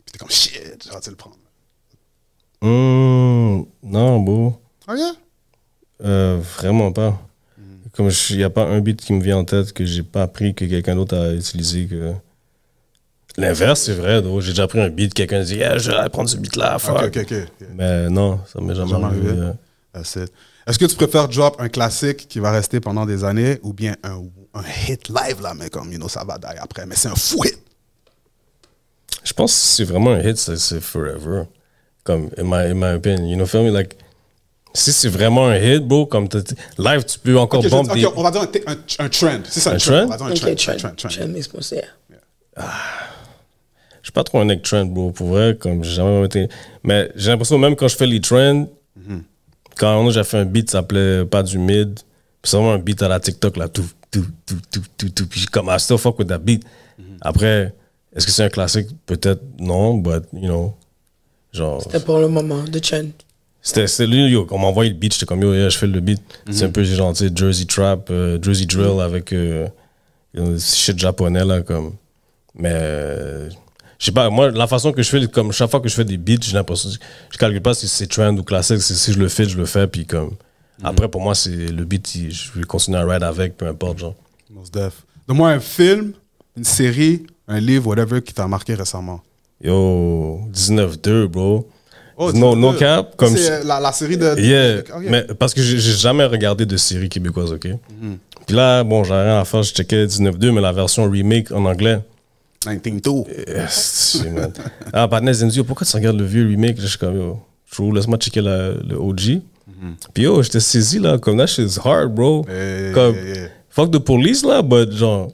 Puis t'es comme shit, j'aurais dû le prendre. Non, beau. Oh yeah? Vraiment pas. Comme il n'y a pas un beat qui me vient en tête que j'ai pas pris, que quelqu'un d'autre a utilisé. L'inverse, c'est vrai. J'ai déjà pris un beat, quelqu'un dit yeah, je vais prendre ce beat-là. Ok. Mais non, ça m'est jamais arrivé. Est-ce que tu préfères drop un classique qui va rester pendant des années ou bien un hit live, là, mais comme, ça va die après, mais c'est un fou hit? Je pense que c'est vraiment un hit, c'est forever. Comme, in my opinion, you know, feel me? Like, si c'est vraiment un hit, bro, comme live, tu peux encore bomber des... on va dire un trend. C'est ça, un trend? On va dire un trend. Je suis pas trop un neck trend, bro, pour vrai, comme j'ai jamais été... Mais j'ai l'impression, même quand je fais les trends, quand j'ai fait un beat, ça s'appelait Pas du Mid, c'est vraiment un beat à la TikTok, là, tout, puis comme, I still fuck with that beat. Après, est-ce que c'est un classique? Peut-être non, but, you know, genre... C'était pour le moment, de trend. C'était lui, yo, on m'a envoyé le beat, j'étais comme, yo, yeah, je fais le beat. C'est un peu gentil, Jersey Trap, Jersey Drill avec shit japonais, là, comme. Mais, je sais pas, moi, la façon que je fais, comme chaque fois que je fais des beats, j'ai l'impression, je calcule pas si c'est trend ou classique, si je le fais, puis comme. Après, pour moi, c'est le beat, je vais continuer à ride avec, peu importe, genre. Most def. Donne-moi un film, une série, un livre, whatever, qui t'a marqué récemment. Yo, 19-2, bro. Oh, no cap. Comme c'est la série de... Yeah, okay. mais parce que j'ai jamais regardé de série québécoise, ok? Puis là, bon, j'avais rien à faire, je checkais 19-2, mais la version remake en anglais. 19-2. Yes, ah, Partners me dit, pourquoi tu regardes le vieux remake? Je suis comme, yo, true, laisse-moi checker le OG. Puis yo, j'étais saisi, là, comme that shit's hard, bro. Comme, fuck the police, là, but genre,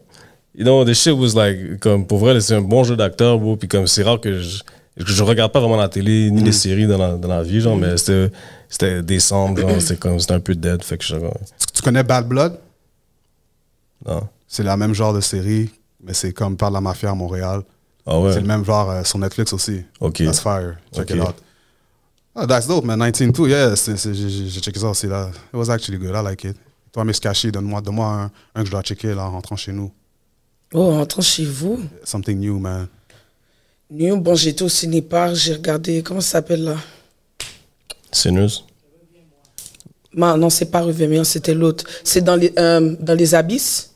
you know, the shit was like, comme, pour vrai, c'est un bon jeu d'acteur, bro, puis comme, c'est rare que je regarde pas vraiment la télé ni les séries dans la vie, genre, mais c'était décembre, genre, c'était un peu dead, fait que Tu connais Bad Blood? Non. C'est le même genre de série, mais c'est comme par la mafia à Montréal. Ah ouais? C'est le même genre sur Netflix aussi. Ok. That's fire. Check it out. Oh, that's dope, man. 19-2, yeah, j'ai checké ça aussi, là. It was actually good, I like it. Toi, Miss Kashi, donne-moi un que je dois checker, là, en rentrant chez nous. Oh, en rentrant chez vous? Something new, man. New, bon, j'étais au Cinépar, j'ai regardé, comment ça s'appelle là? Sinners? Non, c'est pas Revenir, c'était l'autre. C'est dans les abysses?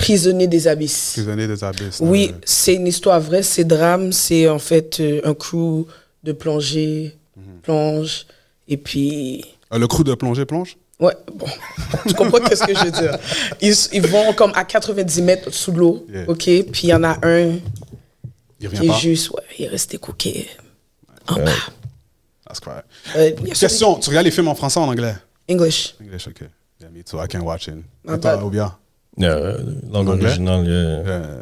Prisonnier des abysses. Prisonnier des abysses. Oui, c'est une histoire vraie, c'est drame, c'est en fait un crew de plongée, plonge, et puis... Le crew de plonge? Ouais, bon, tu comprends qu'est-ce que je veux dire. Ils vont comme à 90 mètres sous l'eau, OK? Puis il y en a un qui est juste, il est resté coqué en bas. That's correct. Question, tu regardes les films en français ou en anglais? English. English, OK. Yeah, me too, I can't watch it. Et toi, ou bien? Langue originale,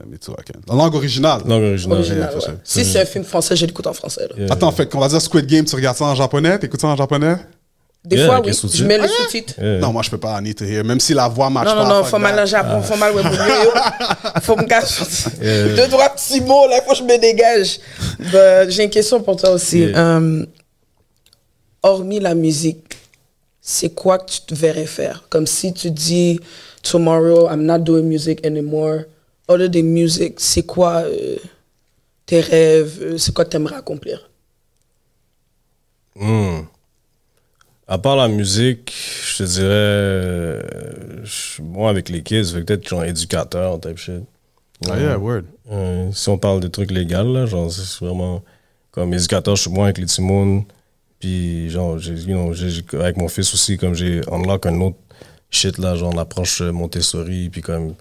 me too, I can't. La langue originale? Langue originale. Ouais. Si c'est un film français, je l'écoute en français. Attends, fait qu'on va dire Squid Game, tu regardes ça en japonais? T'écoutes ça en japonais? Des fois, oui, je mets les sous-titres. Non, moi, je peux pas, I need to hear. Même si la voix match pas. Non, faut mal en Japon, faut mal, faut me cacher. Deux, trois petits mots, là, faut que je me dégage. J'ai une question pour toi aussi. Hormis la musique, c'est quoi que tu te verrais faire? Comme si tu dis, tomorrow, I'm not doing music anymore. Other than music, c'est quoi tes rêves? C'est quoi que tu aimerais accomplir? À part la musique, je te dirais, moi avec les kids, peut-être genre éducateur, type shit. Yeah, word. Si on parle de trucs légaux, là, genre c'est vraiment comme éducateur, je suis moins avec les Timons. Puis genre, avec mon fils aussi, comme j'ai unlock un autre shit là, genre l'approche Montessori, puis comme,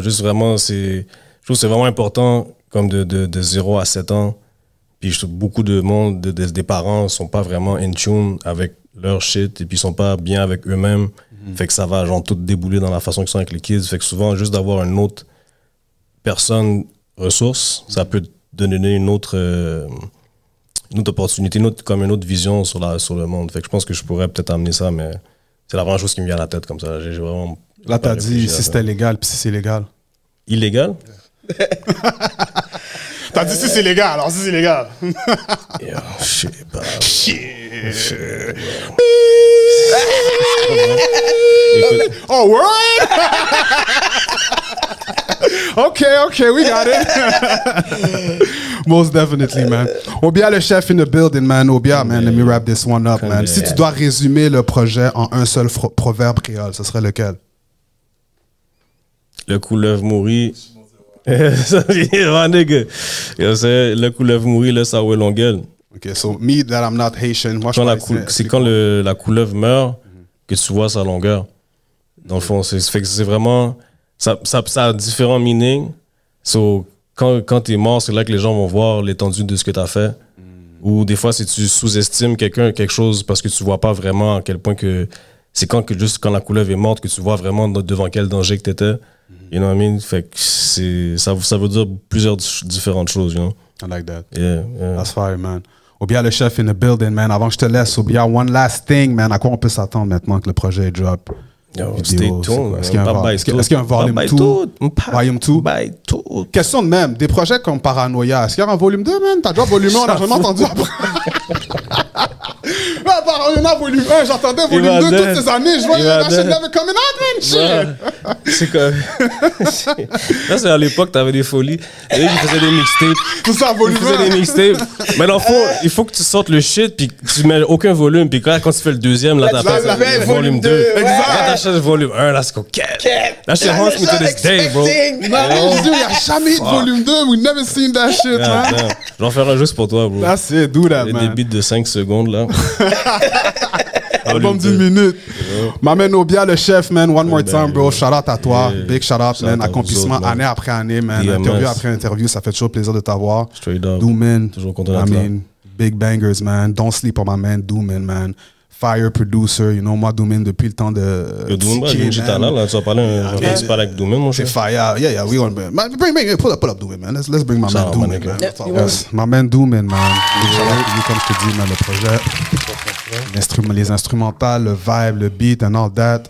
juste vraiment, je trouve que c'est vraiment important, comme de 0 à 7 ans. Puis je trouve beaucoup de monde, des parents sont pas vraiment in tune avec leur shit et puis ils sont pas bien avec eux-mêmes. Fait que ça va genre tout débouler dans la façon qu'ils sont avec les kids. Fait que souvent, juste d'avoir une autre personne ressource, ça peut donner une autre opportunité, comme une autre vision sur le monde. Fait que je pense que je pourrais peut-être amener ça, mais c'est la première chose qui me vient à la tête comme ça. J'ai vraiment là, t'as dit si c'était légal, puis si c'est légal. Illégal? T'as dit si c'est légal, alors si c'est légal. Yo, je sais pas. Oh, word? Okay, we got it. Most definitely, man. Obia, le chef in the building, man. Obia, man, let me wrap this one up, man. Si tu dois résumer le projet en un seul proverbe créole, ce serait lequel? Le couleuvre mourit. Le couleuvre mourit, là, ça ouais longueuil. Ok, so me that I'm not Haitian. Moi, c'est quand la couleuvre meurt que tu vois sa longueur. Dans le fond, c'est vraiment. Ça a différents meanings. So, quand tu es mort, c'est là que les gens vont voir l'étendue de ce que tu as fait. Ou des fois, si tu sous-estimes quelque chose parce que tu vois pas vraiment à quel point que. C'est quand la couleuvre est morte que tu vois vraiment devant quel danger que tu étais. You know what I mean? Fait que ça veut dire plusieurs différentes choses, you know? I like that. Yeah. That's fire, man. Obia, le chef in the building, man. Avant que je te laisse, Obia, one last thing, man. À quoi on peut s'attendre maintenant que le projet drop? Yo, stay tuned. Est-ce qu'il y a un volume 2? Volume 2? Question de même. Des projets comme Paranoia, est-ce qu'il y a un volume 2, man? T'as déjà volume 1, on n'a jamais entendu après. Paranoia, volume 1, j'entendais volume 2 toutes ces années. Je voyais la shit never coming out, man. C'est comme. Là, c'est à l'époque, t'avais des folies. Et là, ils faisaient des mixtapes. Tout ça, volume 1. Ils faisaient des mixtapes. Mais dans le fond, il faut que tu sortes le shit, puis tu mets aucun volume. Puis quand tu fais le deuxième, là, t'as volume 2. Exact. Volume 1, là, c'est coquette. That shit haunts me to this day, bro. Il n'y a jamais eu de volume 2. We never seen that shit, man. Je vais en faire un juste pour toi, bro. That's it, do that, man. Des beats de 5 secondes, là. Album d'une minute. Ma man Obia, le chef, man. One more time, bro. Shout out à toi. Big shout out, man. Accomplissement année après année, man. Interview après interview. Ça fait toujours plaisir de t'avoir. Straight up. Dooman. Toujours content d'être là. Big bangers, man. Don't sleep on my man, Dooman, man. Fire producer, you know, moi, Dooman, depuis le temps de. Dooman, j'ai talent, là. Tu vas parler avec Dooman, mon cher. C'est Fire. Yeah, we want to bring, pull up Dooman, man. Let's bring my man Dooman, man. Yes, my man Dooman, man. Comme je te dis, man, le projet, les instrumentales, le vibe, le beat and all that.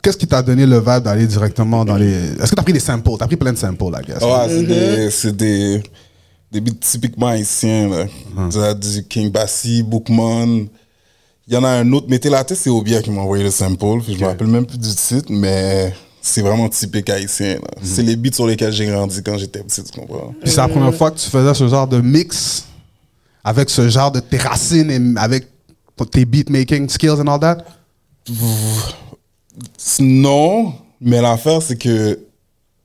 Qu'est-ce qui t'a donné le vibe d'aller directement dans les. Est-ce que t'as pris des samples? T'as pris plein de samples, I guess. Ouais, c'est des beats typiquement haïtiens, là. Ça du King Bassi, Bookman. Il y en a un autre, mettez la tête, c'est Obia qui m'a envoyé le sample. Je me rappelle même plus du titre, mais c'est vraiment typique haïtien. C'est les beats sur lesquels j'ai grandi quand j'étais petit, tu comprends? Puis c'est la première fois que tu faisais ce genre de mix avec ce genre de tes racines et avec tes beatmaking skills and all that? Non, Mais l'affaire, c'est que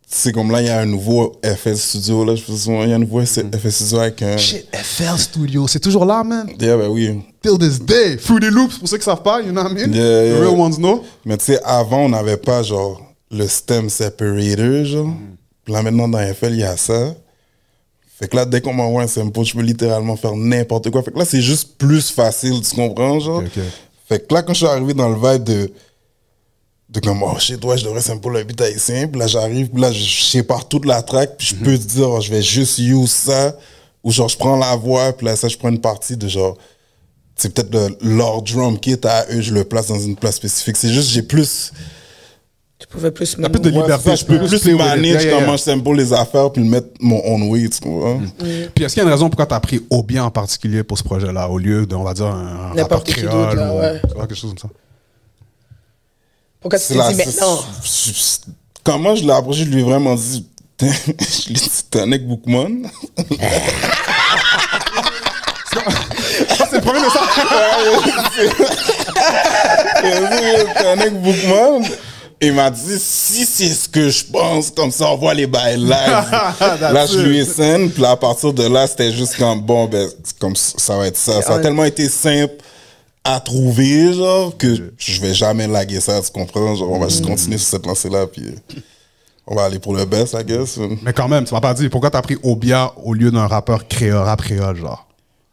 c'est comme là, il y a un nouveau FL Studio. Là, il y a un nouveau FL Studio avec un. Shit, FL Studio, c'est toujours là, man. Yeah, ben oui. Till this day. Fruity Loops, pour ceux qui savent pas, you know what I mean? Yeah. The real ones know. Mais tu sais, avant, on n'avait pas genre le stem separator, genre. Puis là, maintenant, dans FL, il y a ça. Fait que là, dès qu'on m'envoie un sample, je peux littéralement faire n'importe quoi. Fait que là, c'est juste plus facile, tu comprends, genre. Okay. Fait que là, quand je suis arrivé dans le vibe de comme, oh shit, ouais, je devrais sample un beat haïtien. Puis là, j'arrive, puis là, je sépare toute la track, puis je peux te dire, oh, je vais juste use ça. Ou genre, je prends la voix, puis là, ça, je prends une partie de genre, c'est peut-être leur drum kit à eux, je le place dans une place spécifique. C'est juste, j'ai plus. Tu pouvais plus Un peu de liberté. Je peux plus manage comment je sample les affaires, puis le mettre mon own way, tu comprends? Puis est-ce qu'il y a une raison pourquoi tu as pris Obia en particulier pour ce projet-là, au lieu de, on va dire, un rappeur qui créole d'autre, là, ouais. ou quelque chose comme ça? Pourquoi tu t'es dit maintenant? Comment je l'ai approché, je lui ai vraiment dit, je lui ai dit, t'es un mec Bookman. C'est le premier message. T'es un mec Bookman. Il m'a dit, si c'est ce que je pense, comme ça, on voit les bails live. Là, je lui ai scène, puis là, à partir de là, c'était juste comme, bon, ben, comme ça va être ça. Ça a tellement été simple à trouver, genre, que je vais jamais laguer ça, tu comprends? Genre, on va juste continuer sur cette lancée-là, puis on va aller pour le best, I guess. Mais quand même, tu m'as pas dit, pourquoi t'as pris Obia au lieu d'un rappeur rap créole, genre?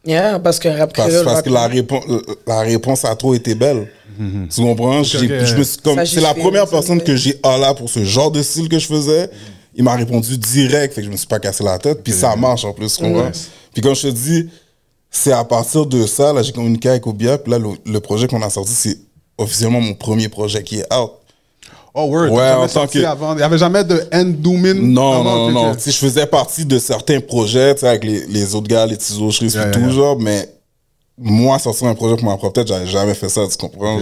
Yeah, parce que rap créole... Parce que la réponse a trop été belle. Tu comprends? C'est la première personne que j'ai là pour ce genre de style que je faisais. Il m'a répondu direct, fait que je me suis pas cassé la tête. Puis ça marche en plus, tu comprends? Puis comme je te dis, c'est à partir de ça, là, j'ai communiqué avec Obia. Puis là, le projet qu'on a sorti, c'est officiellement mon premier projet qui est out. Oh, word. Ouais, en tant que... Avant. Il n'y avait jamais de Endoomin? Non. Je faisais partie de certains projets, tu sais, avec les autres gars, les Tizo, Chris et tout, genre, mais moi, sortir un projet pour ma propre tête, j'avais jamais fait ça, tu comprends?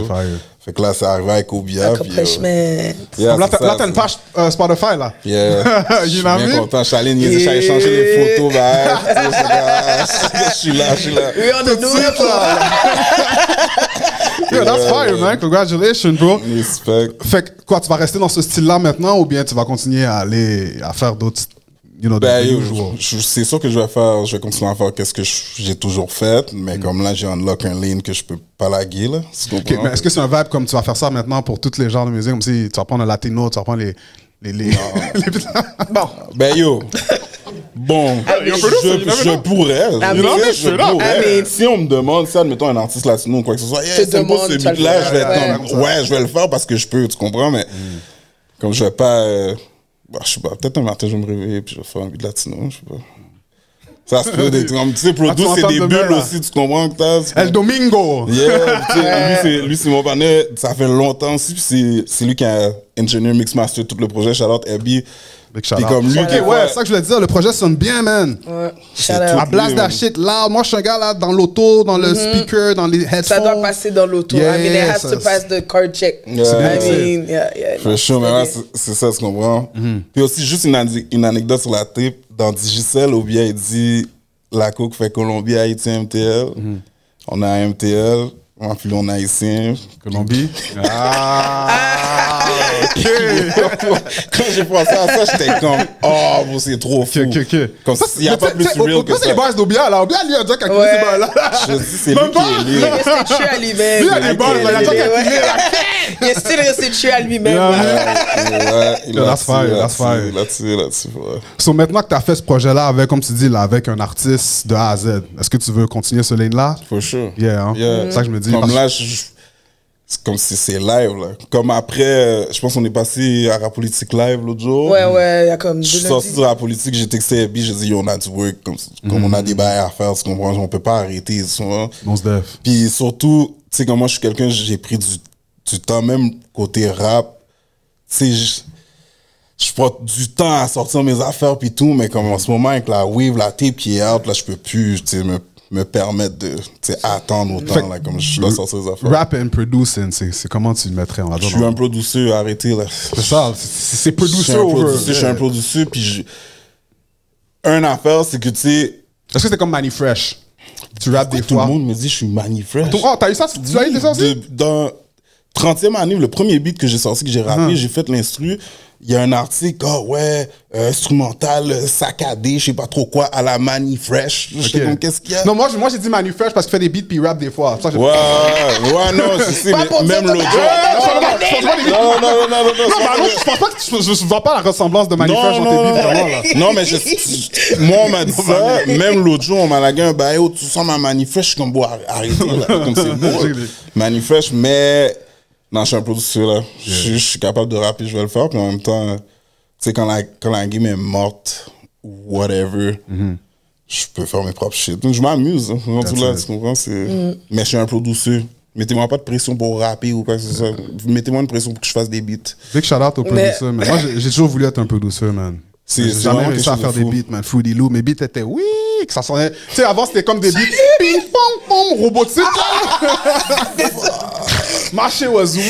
Fait que là, c'est arrivé avec Obia. Là, t'as une page Spotify, là. Yeah. Je suis bien content. Je suis allé niaiser, j'allais changer les photos. Je suis là. Oui, on est nous, Yeah, that's fire, man. Congratulations, bro. Respect. Fait que quoi, tu vas rester dans ce style-là maintenant ou bien tu vas continuer à aller à faire d'autres, c'est sûr que je vais continuer à faire qu'est-ce que j'ai toujours fait, mais comme là, j'ai unlock un lane que je peux pas laguer, là. Okay, mais est-ce que c'est un vibe comme tu vas faire ça maintenant pour tous les genres de musique, comme si tu vas prendre un latino, tu vas prendre les Bon. Ben yo. Bon, je pourrais. Si on me demande, si admettons un artiste latino ou quoi que ce soit, c'est pas ce beat-là, je vais être comme, ouais, je vais le faire parce que je peux, tu comprends, mais comme je vais pas, je sais pas, peut-être un matin je vais me réveiller puis je vais faire un beat latino, je sais pas. Ça se peut d'être comme, tu sais, produce, c'est des bulles aussi, tu comprends que t'as. El Domingo! Yeah, lui, c'est mon partenaire, ça fait longtemps aussi, puis c'est lui qui a engineer, mix master tout le projet, shout-out Abby. Puis comme lui, ouais, c'est ça que je voulais dire, le projet sonne bien, man. Ouais, I blast that shit loud. Moi, je suis un gars là, dans l'auto, dans le speaker, dans les headphones. Ça doit passer dans l'auto. I mean, it has to pass the car check. C'est bien. Yeah. For sure, mais là, c'est ça, tu comprends? Puis aussi, juste une anecdote sur la tape. Dans Digicel, Obia, il dit la coke fait Colombie, Haïti, MTL. On a MTL, puis on a haïtien. Colombie. OK. Quand j'ai pensé à ça, j'étais comme, oh, bon, c'est trop fou. Comme il n'y a pas plus real que ça. C'est les bases d'Obia, là. Obia, lui, a déjà calculé ces bases-là. Je dis, c'est lui qui est lié. Il est resté tué à lui-même. Lui, il a des bases, il a déjà calculé. Il est still resté tué à lui-même. That's fire. Là-dessus, ouais. So, maintenant que tu as fait ce projet-là avec, comme tu dis, là, avec un artiste de A à Z, est-ce que tu veux continuer ce lane-là? For sure. Yeah, c'est ça que je me dis. Comme là, c'est comme si c'est live, là. Comme après, je pense qu'on est passé à Rap Politique live l'autre jour. Ouais, il y a comme je suis sorti de Rap Politique, j'ai texté Abby, j'ai dit, yo, on a du work, comme on a des bails à faire, tu comprends, on peut pas arrêter, tu vois. Puis surtout, tu sais, comme moi, je suis quelqu'un, j'ai pris du temps, même côté rap, tu sais, je prends du temps à sortir mes affaires puis tout, mais comme en ce moment, avec la wave, la tape qui est out, là, je peux plus, tu sais, me permettre de attendre autant, là, comme je dois sortir les affaires. Rap and producing, c'est comment tu le mettrais? Je suis un producteur, arrêtez, là. C'est ça, c'est producer Je suis un producteur, puis une affaire, c'est que, tu sais... Est-ce que c'est comme Manny Fresh? Tu rappes des fois? Tout le monde me dit, je suis Manny Fresh. Oh, t'as eu ça? Tu as eu ça aussi? 30e année, le premier beat que j'ai sorti, que j'ai rappé, j'ai fait l'instru. Il y a un article, instrumental, saccadé, je sais pas trop quoi, à la Manny Fresh. Je sais donc qu'est-ce qu'il y a. Non, moi j'ai dit Manny Fresh parce qu'il fait des beats puis rap des fois. Ça, Ouais, non, je sais, mais même l'autre jour. Non, je pense pas que je vois pas la ressemblance de Manny Fresh dans tes beats, vraiment, là. Non, mais moi, on m'a dit ça. Même l'autre jour, on m'a lagué un bail, tu sens ma Manny Fresh, je suis comme, bon, arrêtez, là. Comme c'est beau. Manny Fresh, mais. Non, je suis un producteur, là. Je suis capable de rapper, je vais le faire. Puis en même temps, tu sais, quand la game est morte, ou whatever, je peux faire mes propres shit. Donc, je m'amuse. Hein. Tu comprends? Mais je suis un producteur. Mettez-moi pas de pression pour rapper ou quoi que ce soit. Mettez-moi une pression pour que je fasse des beats. Big shout-out au producer, man. Moi, j'ai toujours voulu être un producer, man. J'ai jamais réussi à faire des beats, man. Fruity Lou, mes beats étaient que ça sonnait. Tu sais, avant, c'était comme des beats ping, pong, pong, robotique. Marché was Et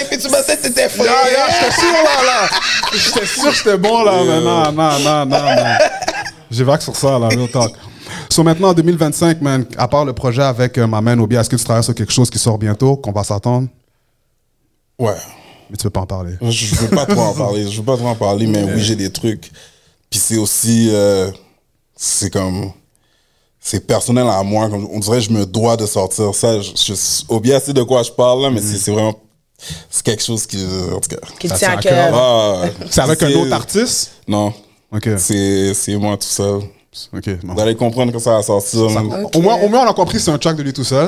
puis tu m'as dit que t'étais fou. J'étais sûr, là. J'étais sûr que j'étais bon, là. Mais non. J'ai vague sur ça, là, real talk. So maintenant, en 2025, man, à part le projet avec ma man Obi, est-ce que tu travailles sur quelque chose qui sort bientôt, qu'on va s'attendre? Ouais. Mais tu veux pas en parler. Je veux pas trop en parler. Mais oui, j'ai des trucs. Puis c'est aussi, c'est comme, c'est personnel à moi. Comme, on dirait que je me dois de sortir ça. Obi, c'est de quoi je parle là, mais c'est vraiment, c'est quelque chose qui, en tout cas, qui tient à cœur. C'est avec un autre artiste? Non. Ok. C'est moi tout seul. Ok. Bon. Vous allez comprendre quand ça va sortir. Au moins, on a compris que c'est un track de lui tout seul.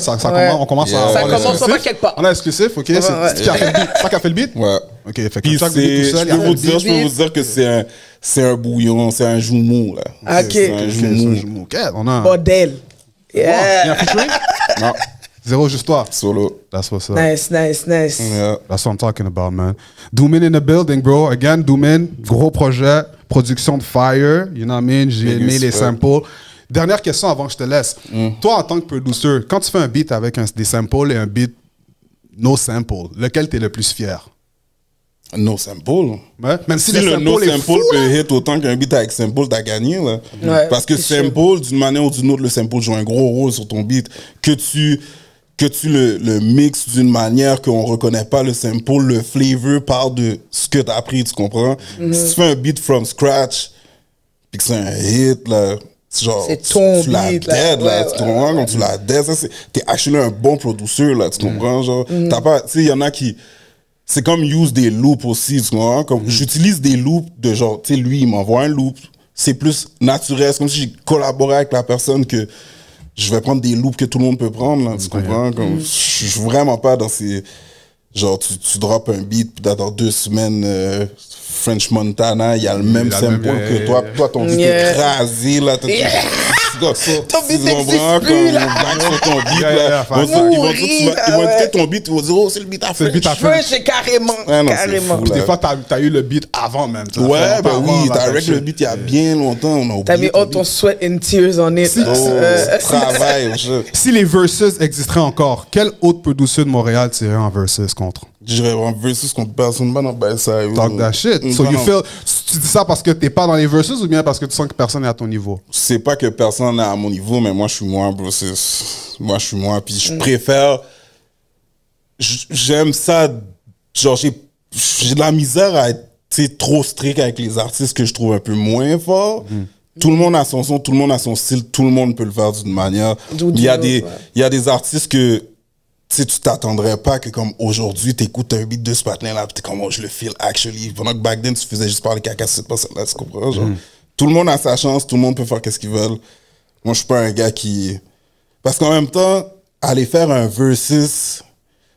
On commence à. Ça commence vraiment quelque part. On a exclusif, ok. C'est qui a fait le beat? C'est toi qui a fait le beat? Ouais. Ok, fait que track de lui tout seul. Je peux vous dire que c'est un bouillon, c'est un joumou, là. Ok. C'est un joumou. Ok, on a. Bordel. Il y a un featuring? Non. Zéro, juste toi. Solo. That's what's up. Nice. Yeah. That's what I'm talking about, man. Doomin in the building, bro. Again, Doomin, gros projet, production de fire. You know what I mean? J'ai aimé les samples. Dernière question avant que je te laisse. Toi, en tant que producer, quand tu fais un beat avec des samples et un beat no sample, lequel t'es le plus fier? No sample. Ouais. Même si le no est sample fou, peut hit autant qu'un beat avec sample, t'as gagné, là. Ouais, parce que sample, d'une manière ou d'une autre, le sample joue un gros rôle sur ton beat. Que tu le mixes d'une manière qu'on reconnaît pas le sample, le flavor part de ce que t'as appris, tu comprends? Si tu fais un beat from scratch, puis que c'est un hit, là, genre, c'est ton tu l'as beat, dead, là, ouais, tu comprends? Quand tu l'as dead, t'es actually un bon producteur, là, tu comprends? Genre, t'as pas, tu sais, il y en a qui, c'est comme use des loops aussi, tu comprends? Comme, j'utilise des loops de genre, tu sais, lui, il m'envoie un loop, c'est plus naturel, c'est comme si j'ai collaboré avec la personne que je vais prendre des loops que tout le monde peut prendre, là, tu comprends? Comme, je suis vraiment pas dans ces, genre, tu drops un beat, puis dans 2 semaines, French Montana, il y a le même sample que toi. Toi, ton beat est écrasé, là. Ton beat n'existe plus, là. Ton beat, là. Ils vont écouter ton beat, ils vont dire, oh, c'est le beat à French. C'est carrément. Des fois, t'as eu le beat avant même. Ouais, ben oui, t'as avec le beat il y a bien longtemps. T'as mis ton sweat and tears on it. Travail. Si les verses existeraient encore, quel autre producer de Montréal tirait en verses contre? Je dirais en versus contre personne, non, ben ça. Talk that shit. So you feel, tu dis ça parce que t'es pas dans les verses ou bien parce que tu sens que personne n'est à ton niveau? C'est pas que personne n'est à mon niveau, mais moi je suis moi, bro. Moi je suis moi, puis je préfère. J'aime ça. Genre, j'ai de la misère à être trop strict avec les artistes que je trouve un peu moins forts. Tout le monde a son son, tout le monde a son style, tout le monde peut le faire d'une manière. Il y a des artistes que tu t'attendrais pas que comme aujourd'hui t'écoutes un beat de ce patin là, t'es comme, oh, je le feel actually. Pendant que back then tu faisais juste parler caca, c'est pas ça là, tu comprends? Genre, tout le monde a sa chance, tout le monde peut faire qu'est-ce qu'ils veulent. Moi je suis pas un gars qui, parce qu'en même temps aller faire un versus,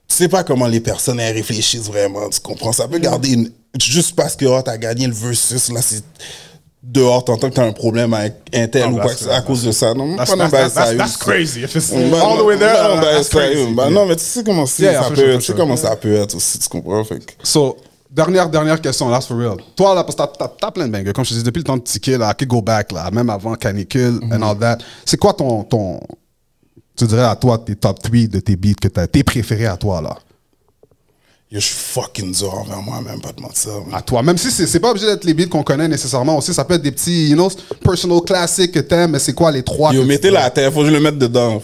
tu sais pas comment les personnes elles réfléchissent vraiment, tu comprends? Ça peut garder juste parce que oh, t'as gagné le versus là, c'est dehors, t'entends que t'as un problème avec un tel ou quoi à cause de ça. Non, that's crazy. If it's all the way there, that's crazy. Non, mais tu sais comment ça peut être aussi, tu comprends? So, dernière question, last for real. Toi, là, parce que t'as plein de bangers, comme je te dis, depuis le temps de Ticket, là, I could go back, là, même avant Canicule and all that. C'est quoi tu dirais à toi, tes top 3 de tes beats, que tes préférés à toi, là? Yo, je suis fucking dur envers moi-même, pas de mentir. À toi, même si c'est pas obligé d'être les beats qu'on connaît nécessairement aussi, ça peut être des petits, you know, personal classics que t'aimes, mais c'est quoi les 3? Yo, mettez la tête, faut que je le mette dedans.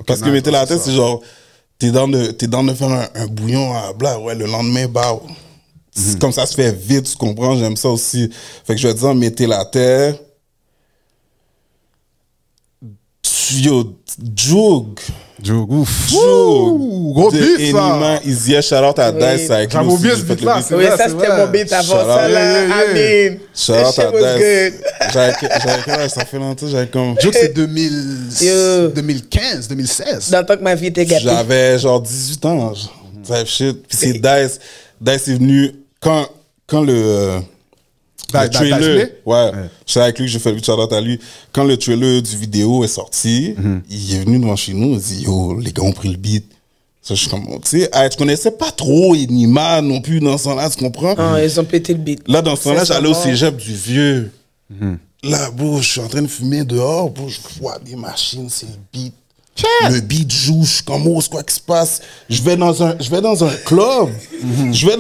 Parce que mettez la tête, c'est genre, t'es dans de faire un bouillon à bla, ouais, le lendemain, bah, comme ça se fait vite, tu comprends, j'aime ça aussi. Fait que je vais dire, mettez la terre. Yo, Joug, ouf. Joug, Gros beat, ça. Enima, Easy, shout out à Dice. J'avais oublié ce beat-là. Oui, ça c'était mon beat avant ça, là. I mean, shout out à Dice. Good. Ça fait longtemps, j'avais comme... Joug, c'est 2015, 2016. Dans le temps que ma vie était gâtée. J'avais genre 18 ans. Type shit. Puis c'est Dice. Dice est venu quand le trailer, ouais, c'est avec lui que j'ai fait le shout-out à lui. Quand le trailer du vidéo est sorti, il est venu devant chez nous, il dit yo, les gars ont pris le beat. Ça, je suis comme, tu sais, je connaissais pas trop Enima non plus dans ce temps-là, tu comprends? Ah, ils ont pété le beat. Là, dans ce temps-là, j'allais au cégep du Vieux. Là, bro, je suis en train de fumer dehors, bro, je vois des machines, c'est le beat. Le beat joue, je suis comme, oh, c'est quoi qui se passe? Je vais dans un club. Tu sais,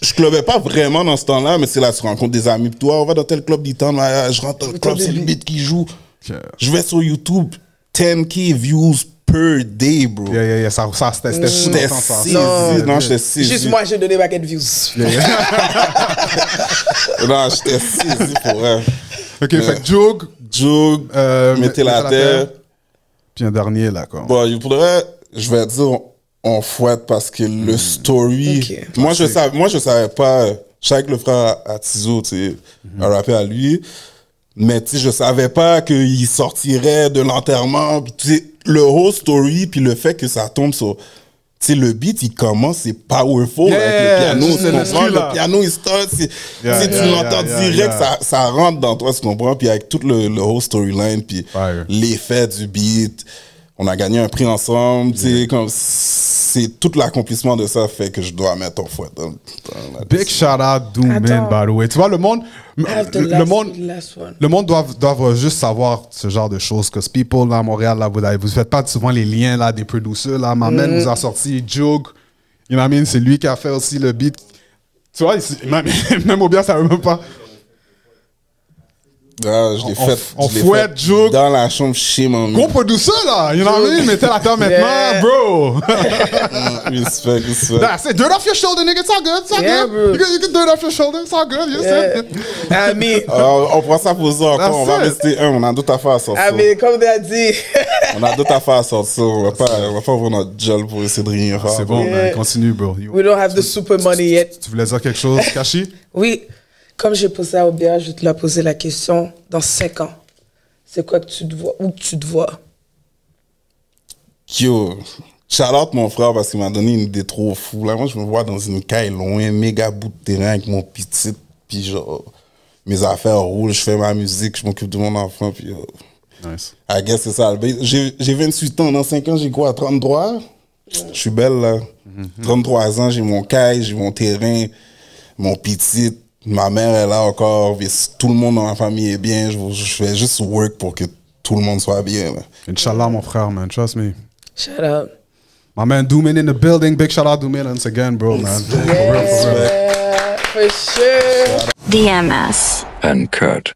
je clubais pas vraiment dans ce temps-là, mais c'est là, tu rencontres des amis. Toi, on va dans tel club d'Itan, je rentre dans le club, c'est le beat qui joue. Je vais sur YouTube, 10K views per day, bro. Yeah, ça c'était fou longtemps, ça. Non, j'étais saisi. Juste moi, j'ai donné baguette views. Non, j'étais saisi pour vrai. Ok, fait que Joug, mettez la terre. Puis un dernier, là, quoi. Bon, pour le vrai, je vais dire, on fouette parce que le story... Okay. Moi, je savais pas... Je savais que le frère à Tizo, tu sais, un rappeur à lui. Mais, tu sais, je savais pas qu'il sortirait de l'enterrement. Puis, tu sais, le whole story, puis le fait que ça tombe sur... Tu sais, le beat, il commence, c'est powerful avec le piano, tu comprends? Le piano, il start, tu l'entends direct, ça rentre dans toi, tu comprends? Puis avec tout le whole storyline, puis l'effet du beat, on a gagné un prix ensemble, tu sais, comme c'est tout l'accomplissement de ça fait que je dois mettre ton fouet dans Big shout out Doom, man, by the way. Tu vois, le monde doit juste savoir ce genre de choses. Parce que people, là, à Montréal, là, vous faites pas souvent les liens, là, des producers, là. Maman nous a sorti Joug. You know what I mean? C'est lui qui a fait aussi le beat. Tu vois, même au bien, ça veut même pas. Ah, je l'ai fait. On fouette Joug. Dans la chambre chez mon Gros producer, là. You know what I mean? Mettez la terre maintenant, bro. Respect. That's it. Dirt off your shoulder, nigga. It's all good. It's all good. Bro. You can dirt off your shoulder. It's all good. You said it. I mean, on prend ça pour ça encore. On va rester on a d'autres affaires à sortir. I mean, comme tu as dit. On a d'autres affaires à sortir. On va pas ouvrir notre gel pour essayer de rien faire. C'est bon, man. Continue, bro. We don't have the super money yet. Tu voulais dire quelque chose, Kashi? Oui. Comme j'ai posé à Obia, je vais te la poser la question. Dans 5 ans, c'est quoi que tu te vois? Où tu te vois? Yo, shout out mon frère parce qu'il m'a donné une idée trop fou. Là, moi, je me vois dans une caille loin, méga bout de terrain avec mon petit, puis genre, mes affaires roulent, je fais ma musique, je m'occupe de mon enfant, puis nice. I guess c'est ça. J'ai 28 ans, dans 5 ans, j'ai quoi, 33? Je suis belle, là. 33 ans, j'ai mon caille, j'ai mon terrain, mon petit. Ma mère est là encore, tout le monde dans ma famille est bien. Je fais juste work pour que tout le monde soit bien. Là. Inch'Allah, mon frère, man. Trust me. Shout out. My man Doomin in the building. Big shout out Doomin once again, bro, man. Yeah, for sure. DMS. Uncut.